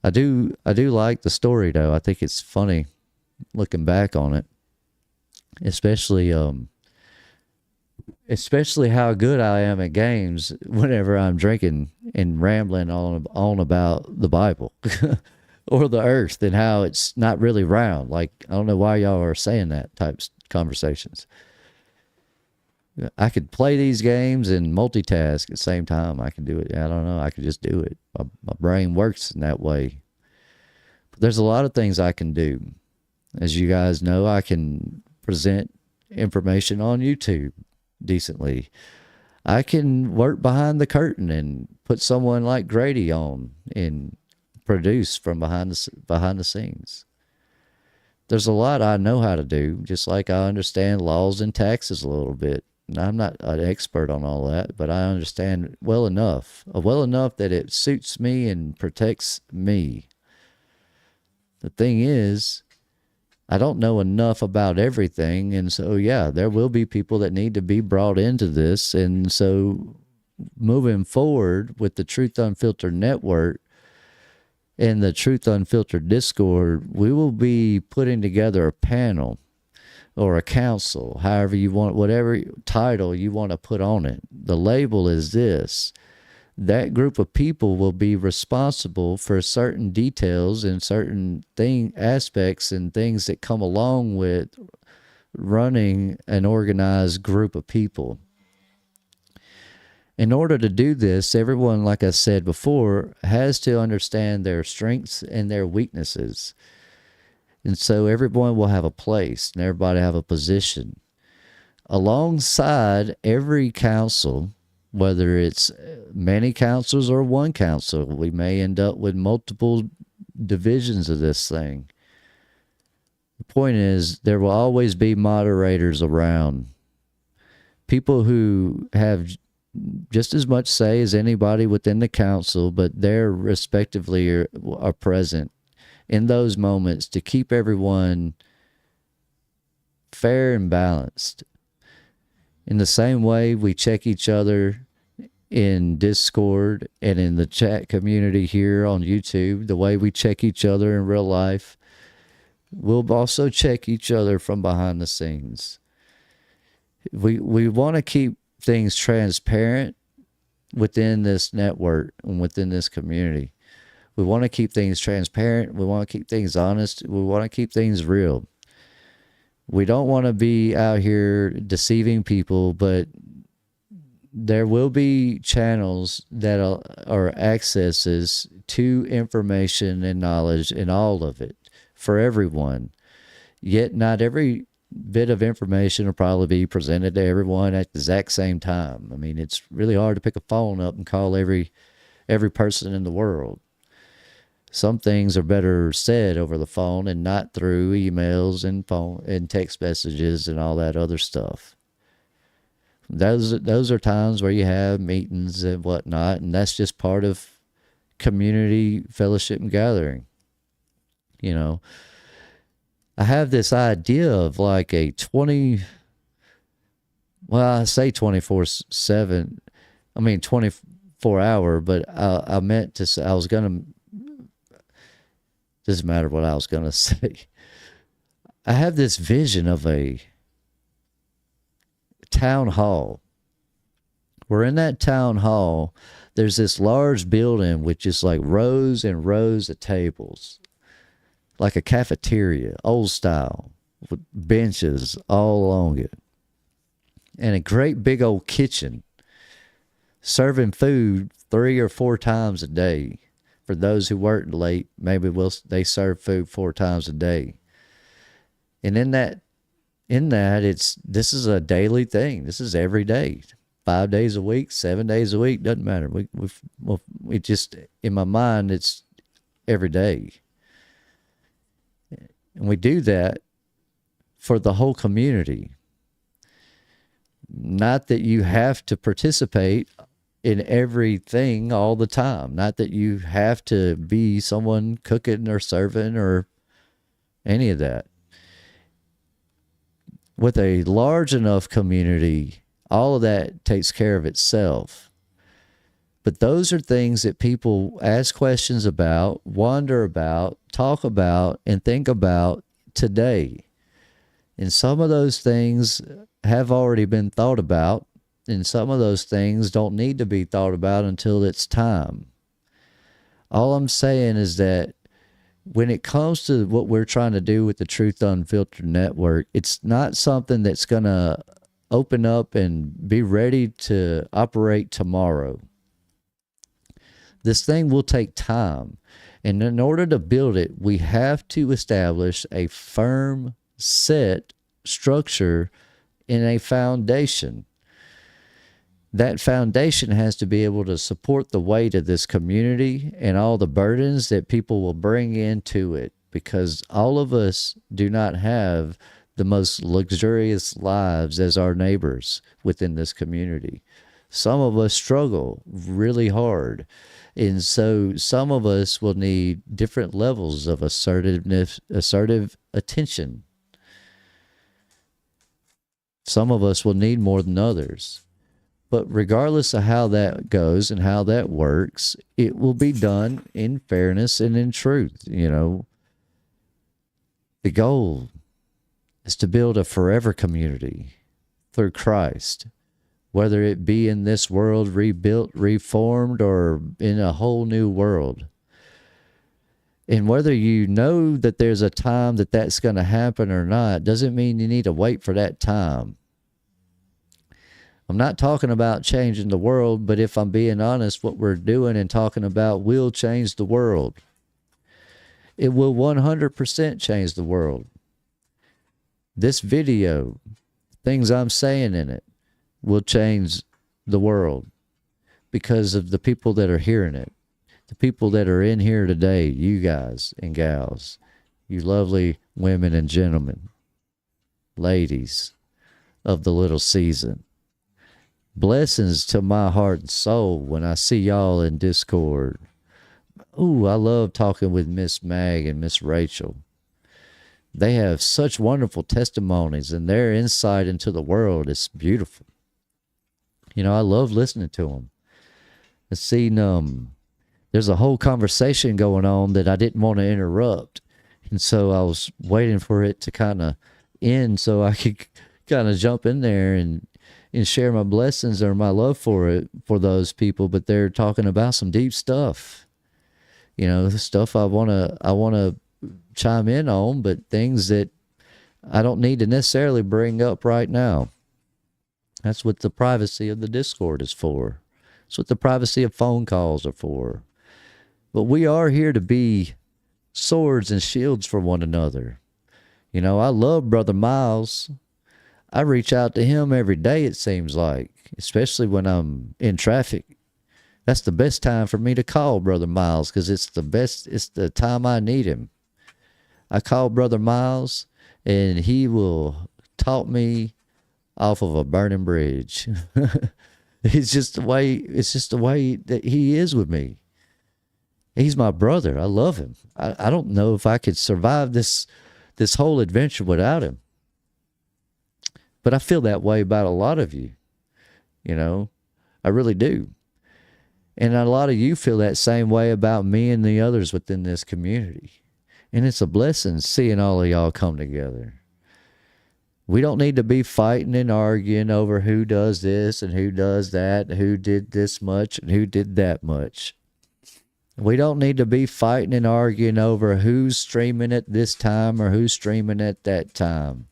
I do like the story though. I think it's funny looking back on it, especially how good I am at games whenever I'm drinking and rambling on about the Bible or the earth and how it's not really round. Like, I don't know why y'all are saying that type of conversations. I could play these games and multitask at the same time. I can do it. I don't know. I can just do it. My brain works in that way. But there's a lot of things I can do. As you guys know, I can present information on YouTube decently. I can work behind the curtain and put someone like Grady on and produce from behind the scenes. There's a lot I know how to do, just like I understand laws and taxes a little bit. And I'm not an expert on all that, but I understand well enough that it suits me and protects me. The thing is, I don't know enough about everything, and so there will be people that need to be brought into this. And so moving forward with the Truth Unfiltered Network and the Truth Unfiltered Discord, we will be putting together a panel or a council, however you want, whatever title you want to put on it. The label is this. That group of people will be responsible for certain details and certain aspects and things that come along with running an organized group of people. In order to do this, everyone, like I said before, has to understand their strengths and their weaknesses. And so everyone will have a place and everybody have a position. Alongside every council, whether it's many councils or one council, we may end up with multiple divisions of this thing. The point is, there will always be moderators around. People who have just as much say as anybody within the council, but they're respectively are present in those moments to keep everyone fair and balanced. In the same way we check each other in Discord and in the chat community here on YouTube, the way we check each other in real life, we'll also check each other from behind the scenes. We want to keep things transparent within this network and within this community. We want to keep things transparent. We want to keep things honest. We want to keep things real. We don't want to be out here deceiving people, but there will be channels that are accesses to information and knowledge and all of it for everyone. Yet not every bit of information will probably be presented to everyone at the exact same time. I mean, it's really hard to pick a phone up and call every person in the world. Some things are better said over the phone and not through emails and phone and text messages and all that other stuff. Those are times where you have meetings and whatnot, and that's just part of community fellowship and gathering. I have this idea of like a 24/7, I mean 24 hour, but I meant to say, doesn't matter what I was going to say. I have this vision of a town hall. We're in that town hall. There's this large building with just like rows and rows of tables, like a cafeteria, old style, with benches all along it, and a great big old kitchen serving food 3 or 4 times a day. For those who work late, maybe they serve food 4 times a day. And in that, this is a daily thing. This is every day, 5 days a week, 7 days a week, doesn't matter. We just, in my mind, it's every day. And we do that for the whole community. Not that you have to participate in everything all the time. Not that you have to be someone cooking or serving or any of that. With a large enough community, all of that takes care of itself. But those are things that people ask questions about, wonder about, talk about, and think about today. And some of those things have already been thought about, and some of those things don't need to be thought about until it's time. All I'm saying is that when it comes to what we're trying to do with the Truth Unfiltered Network, it's not something that's going to open up and be ready to operate tomorrow. This thing will take time. And in order to build it, we have to establish a firm, set structure in a foundation. That foundation has to be able to support the weight of this community and all the burdens that people will bring into it, because all of us do not have the most luxurious lives as our neighbors within this community. Some of us struggle really hard. And so some of us will need different levels of assertive attention. Some of us will need more than others. But regardless of how that goes and how that works, it will be done in fairness and in truth. You know, the goal is to build a forever community through Christ, whether it be in this world rebuilt, reformed, or in a whole new world. And whether you know that there's a time that that's going to happen or not, doesn't mean you need to wait for that time. I'm not talking about changing the world, but if I'm being honest, what we're doing and talking about will change the world. It will 100% change the world. This video, things I'm saying in it, will change the world because of the people that are hearing it. The people that are in here today, you guys and gals, you lovely women and gentlemen, ladies of the little season. Blessings to my heart and soul when I see y'all in Discord. Ooh, I love talking with Miss Mag and Miss Rachel. They have such wonderful testimonies, and their insight into the world is beautiful. You know, I love listening to them. I've seen, there's a whole conversation going on that I didn't want to interrupt. And so I was waiting for it to kind of end so I could kind of jump in there and share my blessings or my love for those people. But they're talking about some deep stuff. You know, the stuff I want to chime in on, but things that I don't need to necessarily bring up right now. That's what the privacy of the Discord is for. That's what the privacy of phone calls are for. But we are here to be swords and shields for one another. You know, I love Brother Miles. I reach out to him every day, it seems like, especially when I'm in traffic. That's the best time for me to call Brother Miles, because it's the time I need him. I call Brother Miles, and he will talk me off of a burning bridge. It's just the way that he is with me. He's my brother. I love him. I don't know if I could survive this whole adventure without him. But I feel that way about a lot of you. You know, I really do. And a lot of you feel that same way about me and the others within this community. And it's a blessing seeing all of y'all come together. We don't need to be fighting and arguing over who does this and who does that, who did this much and who did that much. We don't need to be fighting and arguing over who's streaming at this time or who's streaming at that time.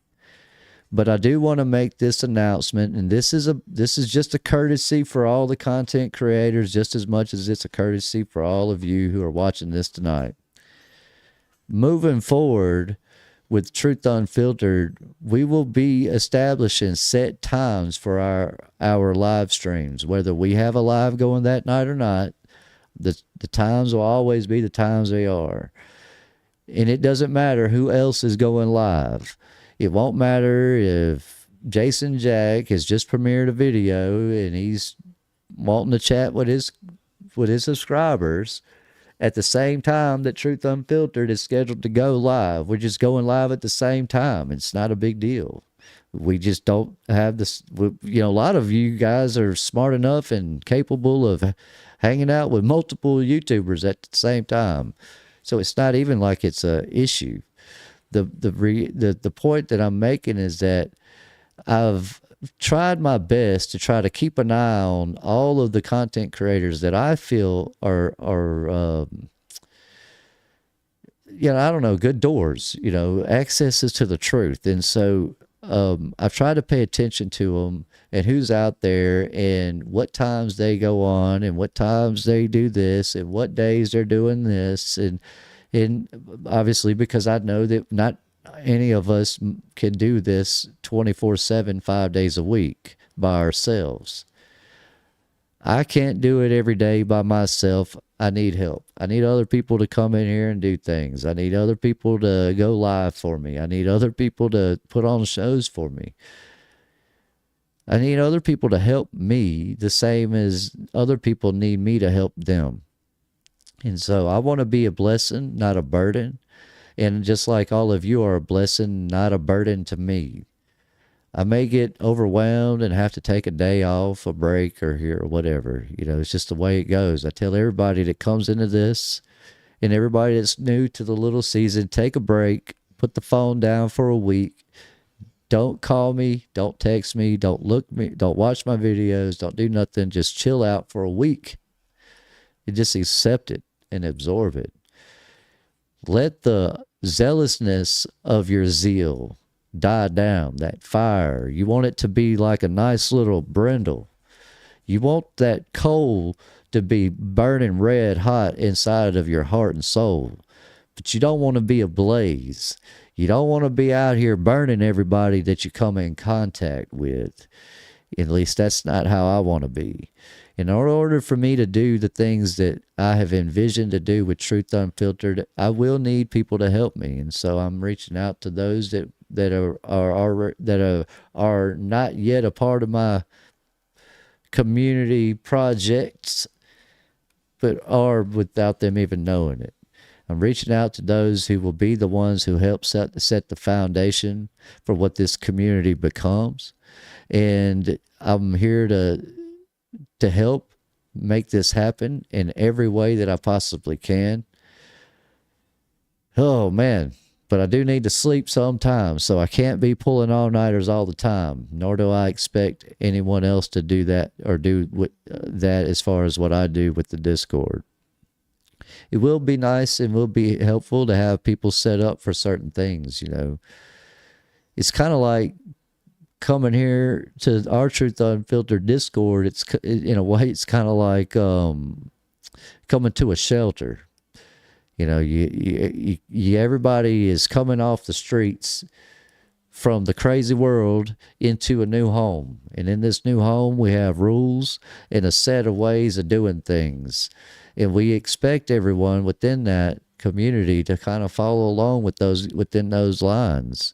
But I do want to make this announcement, and this is just a courtesy for all the content creators, just as much as it's a courtesy for all of you who are watching this tonight. Moving forward with Truth Unfiltered, we will be establishing set times for our live streams, whether we have a live going that night or not. The times will always be the times they are. And it doesn't matter who else is going live. It won't matter if Jason Jack has just premiered a video and he's wanting to chat with his subscribers at the same time that Truth Unfiltered is scheduled to go live. We're just going live at the same time. It's not a big deal. We just don't have this. A lot of you guys are smart enough and capable of hanging out with multiple YouTubers at the same time. So it's not even like it's a issue. The point that I'm making is that I've tried my best to try to keep an eye on all of the content creators that I feel are I don't know, good doors, accesses to the truth. And so I've tried to pay attention to them and who's out there and what times they go on and what times they do this and what days they're doing this. And obviously, because I know that not any of us can do this 24/7, 5 days a week by ourselves. I can't do it every day by myself. I need help. I need other people to come in here and do things. I need other people to go live for me. I need other people to put on shows for me. I need other people to help me the same as other people need me to help them. And so I want to be a blessing, not a burden. And just like all of you are a blessing, not a burden to me. I may get overwhelmed and have to take a day off, a break, or whatever. It's just the way it goes. I tell everybody that comes into this and everybody that's new to the little season, take a break, put the phone down for a week. Don't call me, don't text me, don't watch my videos, don't do nothing. Just chill out for a week and just accept it and absorb it. Let the zealousness of your zeal die down, that fire. You want it to be like a nice little brindle. You want that coal to be burning red hot inside of your heart and soul. But you don't want to be a blaze. You don't want to be out here burning everybody that you come in contact with. At least that's not how I want to be. In order for me to do the things that I have envisioned to do with Truth Unfiltered, I will need people to help me. And so I'm reaching out to those that are not yet a part of my community projects, but are without them even knowing it. I'm reaching out to those who will be the ones who help set the foundation for what this community becomes. And I'm here to help make this happen in every way that I possibly can. Oh, man. But I do need to sleep sometimes, so I can't be pulling all-nighters all the time, nor do I expect anyone else to do that or do that as far as what I do with the Discord. It will be nice and will be helpful to have people set up for certain things, It's kind of like coming here to our Truth Unfiltered Discord. It's, in a way, it's kind of like coming to a shelter. Everybody is coming off the streets from the crazy world into a new home. And in this new home, we have rules and a set of ways of doing things. And we expect everyone within that community to kind of follow along with within those lines.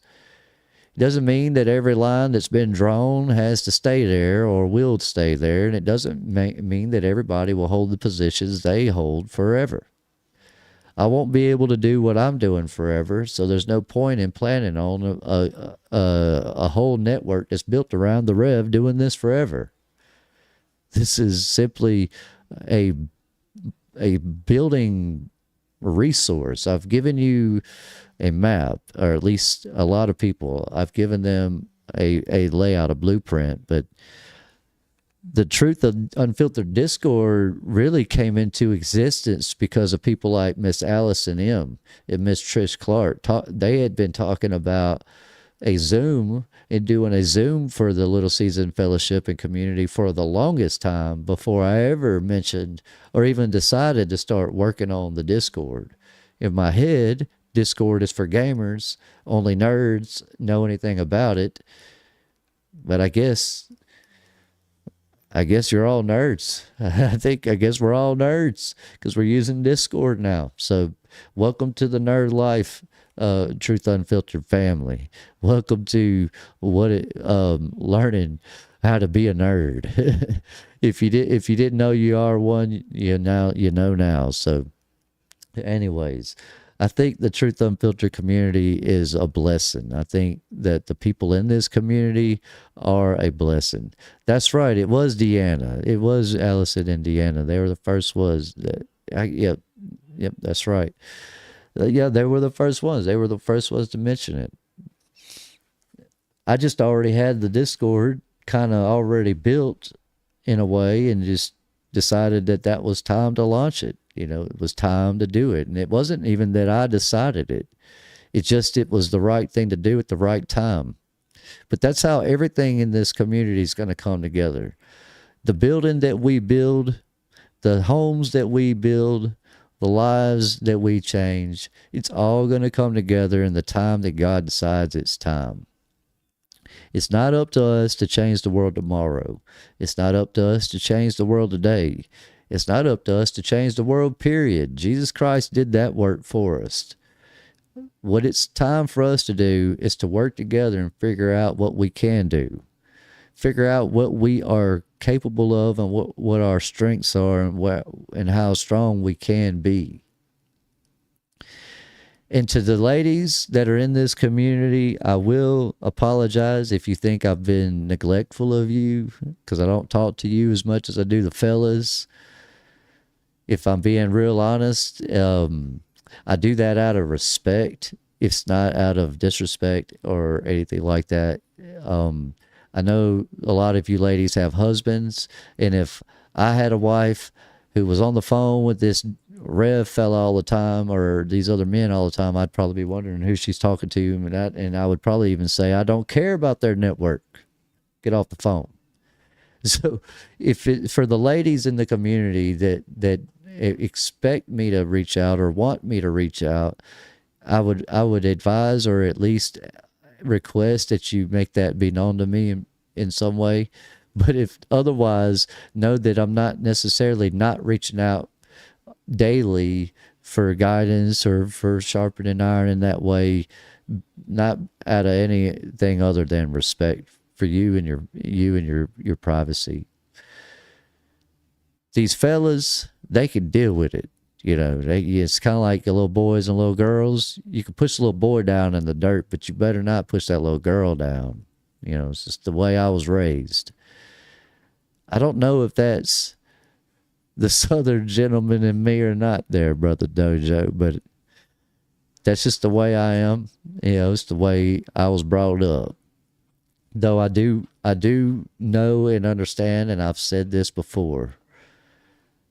It doesn't mean that every line that's been drawn has to stay there or will stay there. And it doesn't mean that everybody will hold the positions they hold forever. I won't be able to do what I'm doing forever, so there's no point in planning on a whole network that's built around the Rev doing this forever. This is simply a building resource. I've given you a map, or at least a lot of people. I've given them a layout, a blueprint. But the Truth Unfiltered Discord really came into existence because of people like Miss Allison M. and Miss Trish Clark. They had been talking about a Zoom and doing a Zoom for the Little Season Fellowship and community for the longest time before I ever mentioned or even decided to start working on the Discord. In my head, Discord is for gamers, only nerds know anything about it. But I guess you're all nerds. I guess we're all nerds because we're using Discord now. So welcome to the nerd life, Truth Unfiltered family. Welcome to learning how to be a nerd. If you didn't know you are one, you know now. So anyways, I think the Truth Unfiltered community is a blessing. I think that the people in this community are a blessing. That's right. It was Deanna. It was Allison and Deanna. They were the first ones. Yep, that's right. Yeah, they were the first ones. They were the first ones to mention it. I just already had the Discord kind of already built in a way and just decided that was time to launch it. It was time to do it. And it wasn't even that I decided it. It was the right thing to do at the right time. But that's how everything in this community is going to come together. The building that we build, the homes that we build, the lives that we change, it's all going to come together in the time that God decides it's time. It's not up to us to change the world tomorrow. It's not up to us to change the world today. It's not up to us to change the world, period. Jesus Christ did that work for us. What it's time for us to do is to work together and figure out what we can do. Figure out what we are capable of and what our strengths are and how strong we can be. And to the ladies that are in this community, I will apologize if you think I've been neglectful of you because I don't talk to you as much as I do the fellas. If I'm being real honest, I do that out of respect. It's not out of disrespect or anything like that. I know a lot of you ladies have husbands, and if I had a wife who was on the phone with this Rev fella all the time or these other men all the time, I'd probably be wondering who she's talking to, and I would probably even say, I don't care about their network. Get off the phone. So for the ladies in the community that expect me to reach out or want me to reach out, I would advise or at least request that you make that be known to me in some way. But if otherwise, know that I'm not necessarily not reaching out daily for guidance or for sharpening iron in that way, not out of anything other than respect for you and your privacy. These fellas, they can deal with it. It's kind of like little boys and little girls. You can push a little boy down in the dirt, but you better not push that little girl down. It's just the way I was raised. I don't know if that's the Southern gentleman in me or not there, Brother Dojo, but that's just the way I am. It's the way I was brought up. Though I do know and understand, and I've said this before,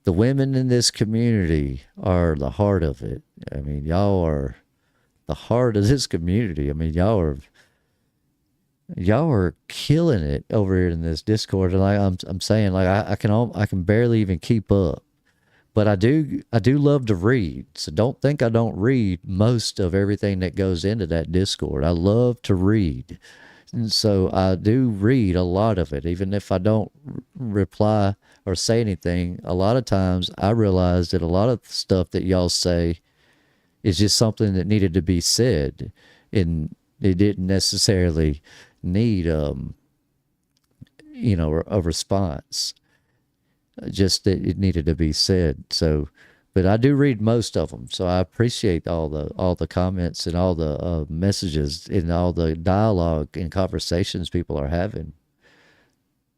the women in this community are the heart of it. I mean, y'all are the heart of this community. I mean, y'all are killing it over here in this Discord. And like I'm saying, like I can barely even keep up. But I do love to read. So don't think I don't read most of everything that goes into that Discord. I love to read. And so I do read a lot of it, even if I don't reply or say anything. A lot of times I realize that a lot of stuff that y'all say is just something that needed to be said, and it didn't necessarily need a response. Just that it needed to be said. So, but I do read most of them, so I appreciate all the comments and all the messages and all the dialogue and conversations people are having.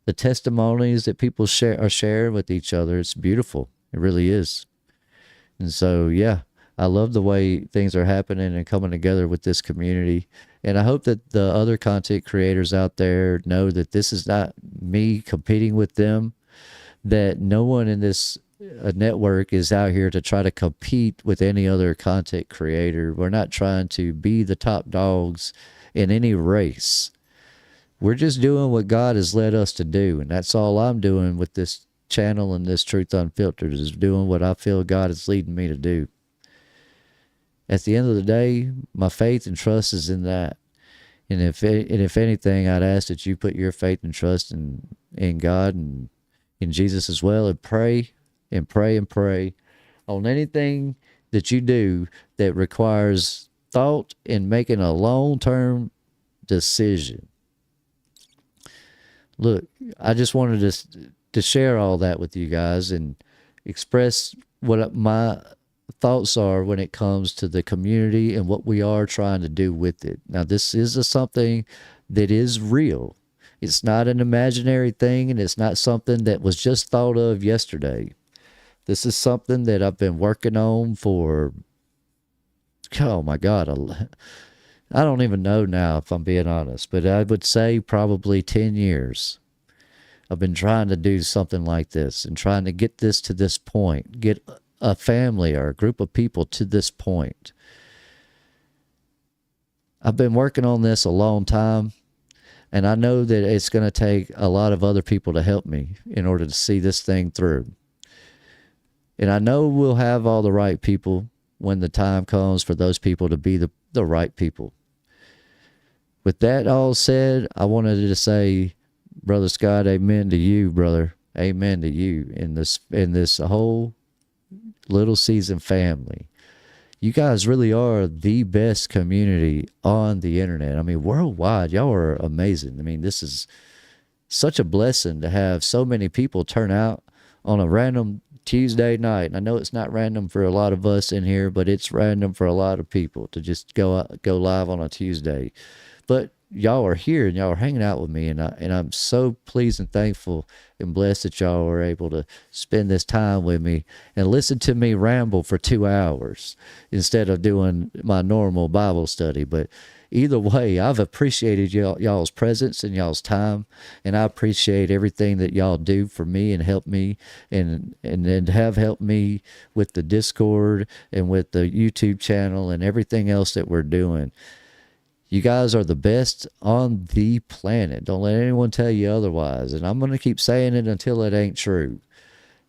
The testimonies that people are sharing with each other, it's beautiful. It really is. And so, yeah, I love the way things are happening and coming together with this community. And I hope that the other content creators out there know that this is not me competing with them, that no one in this network is out here to try to compete with any other content creator. We're not trying to be the top dogs in any race. We're just doing what God has led us to do. And that's all I'm doing with this channel and this Truth Unfiltered, is doing what I feel God is leading me to do. At the end of the day, my faith and trust is in that. And if anything, I'd ask that you put your faith and trust in God and in Jesus as well, and pray and pray and pray on anything that you do that requires thought and making a long-term decision. Look, I just wanted to share all that with you guys and express what my thoughts are when it comes to the community and what we are trying to do with it. Now, this is something that is real. It's not an imaginary thing, and it's not something that was just thought of yesterday. This is something that I've been working on for, oh my God, I don't even know now, if I'm being honest, but I would say probably 10 years. I've been trying to do something like this and trying to get this to this point, get a family or a group of people to this point. I've been working on this a long time, and I know that it's going to take a lot of other people to help me in order to see this thing through. And I know we'll have all the right people when the time comes for those people to be the right people. With that all said, I wanted to say, Brother Scott, amen to you, brother. Amen to you in this whole Little Season family. You guys really are the best community on the internet. I mean, worldwide, y'all are amazing. I mean, this is such a blessing to have so many people turn out on a random Tuesday night. And I know it's not random for a lot of us in here, but it's random for a lot of people to just go live on a Tuesday. But y'all are here and y'all are hanging out with me, and I'm so pleased and thankful and blessed that y'all are able to spend this time with me and listen to me ramble for 2 hours instead of doing my normal Bible study. But either way, I've appreciated y'all's presence and y'all's time, and I appreciate everything that y'all do for me and help me and have helped me with the Discord and with the YouTube channel and everything else that we're doing. You guys are the best on the planet. Don't let anyone tell you otherwise. And I'm going to keep saying it until it ain't true.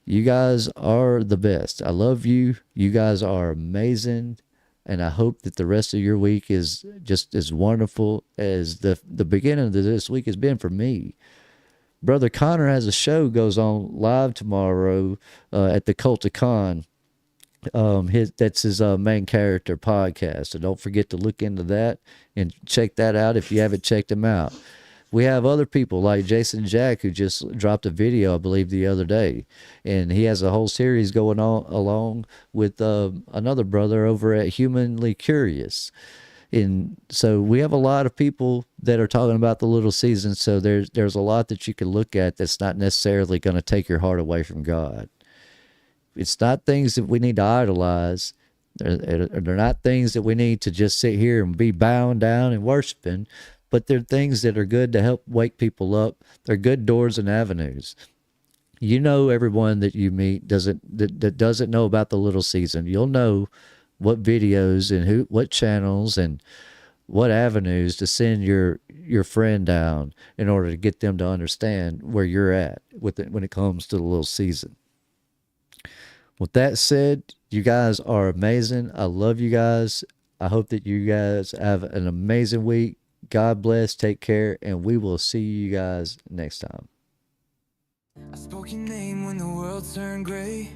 You guys are the best. I love you. You guys are amazing. And I hope that the rest of your week is just as wonderful as the beginning of this week has been for me. Brother Connor has a show goes on live tomorrow at the Cult of Con. That's his main character podcast. So don't forget to look into that and check that out if you haven't checked him out. We have other people like Jason Jack, who just dropped a video, I believe, the other day, and he has a whole series going on along with another brother over at Humanly Curious. And so we have a lot of people that are talking about the little season. So there's a lot that you can look at that's not necessarily going to take your heart away from God. It's not things that we need to idolize. They're not things that we need to just sit here and be bowing down and worshiping, but they're things that are good to help wake people up. They're good doors and avenues. You know, everyone that you meet that doesn't know about the little season. You'll know what videos and what channels and what avenues to send your friend down in order to get them to understand where you're at with it when it comes to the little season. With that said, you guys are amazing. I love you guys. I hope that you guys have an amazing week. God bless, take care, and we will see you guys next time. I spoke your name when the world turned gray.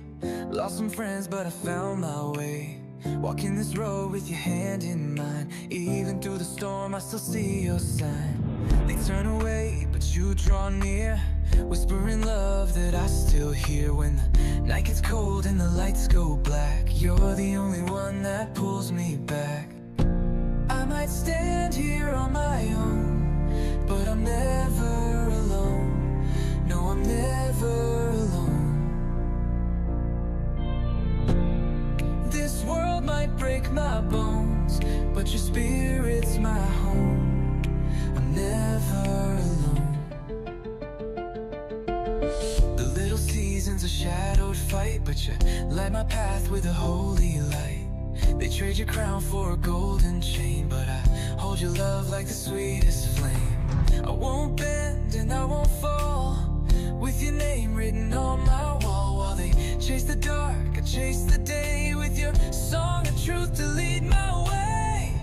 Lost some friends, but I found my way. Walking this road with your hand in mine. Even through the storm, I still see your sign. They turn away, but you draw near. Whispering love that I still hear. When the night gets cold and the lights go black, you're the only one that pulls me back. I might stand here on my own, but I'm never alone. No, I'm never alone. This world might that you light my path with a holy light. They trade your crown for a golden chain, but I hold your love like the sweetest flame. I won't bend and I won't fall, with your name written on my wall. While they chase the dark, I chase the day, with your song of truth to lead my way.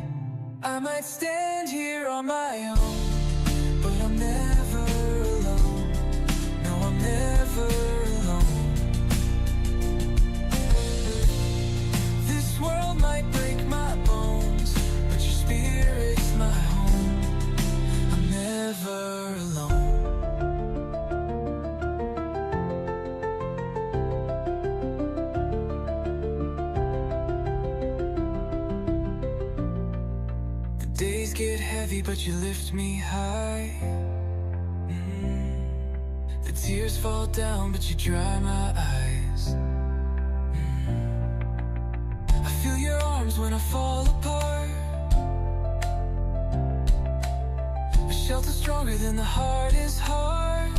I might stand here on my own, but I'm never alone. No, I'm never alone. This world might break my bones, but your spirit's my home. I'm never alone. The days get heavy, but you lift me high. The tears fall down, but you dry my eyes. I feel your arms when I fall apart, a shelter stronger than the hardest heart.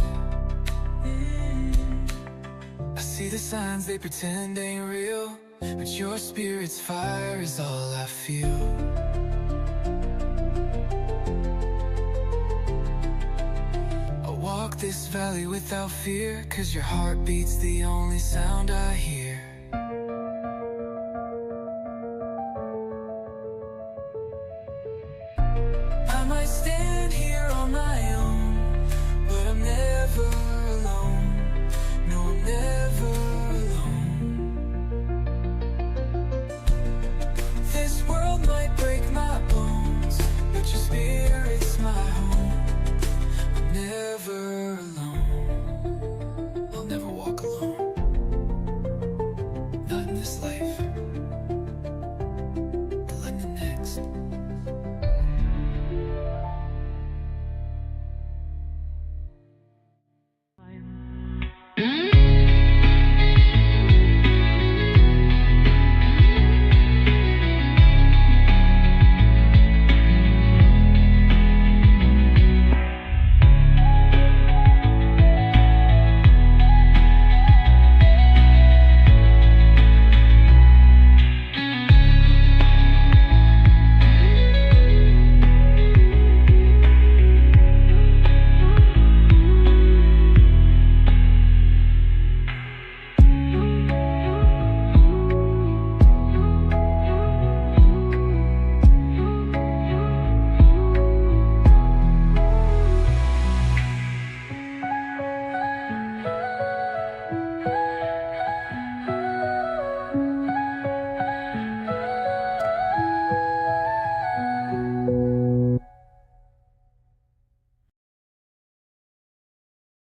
I see the signs they pretend ain't real, but your spirit's fire is all I feel. I walk this valley without fear, 'cause your heartbeat's the only sound I hear.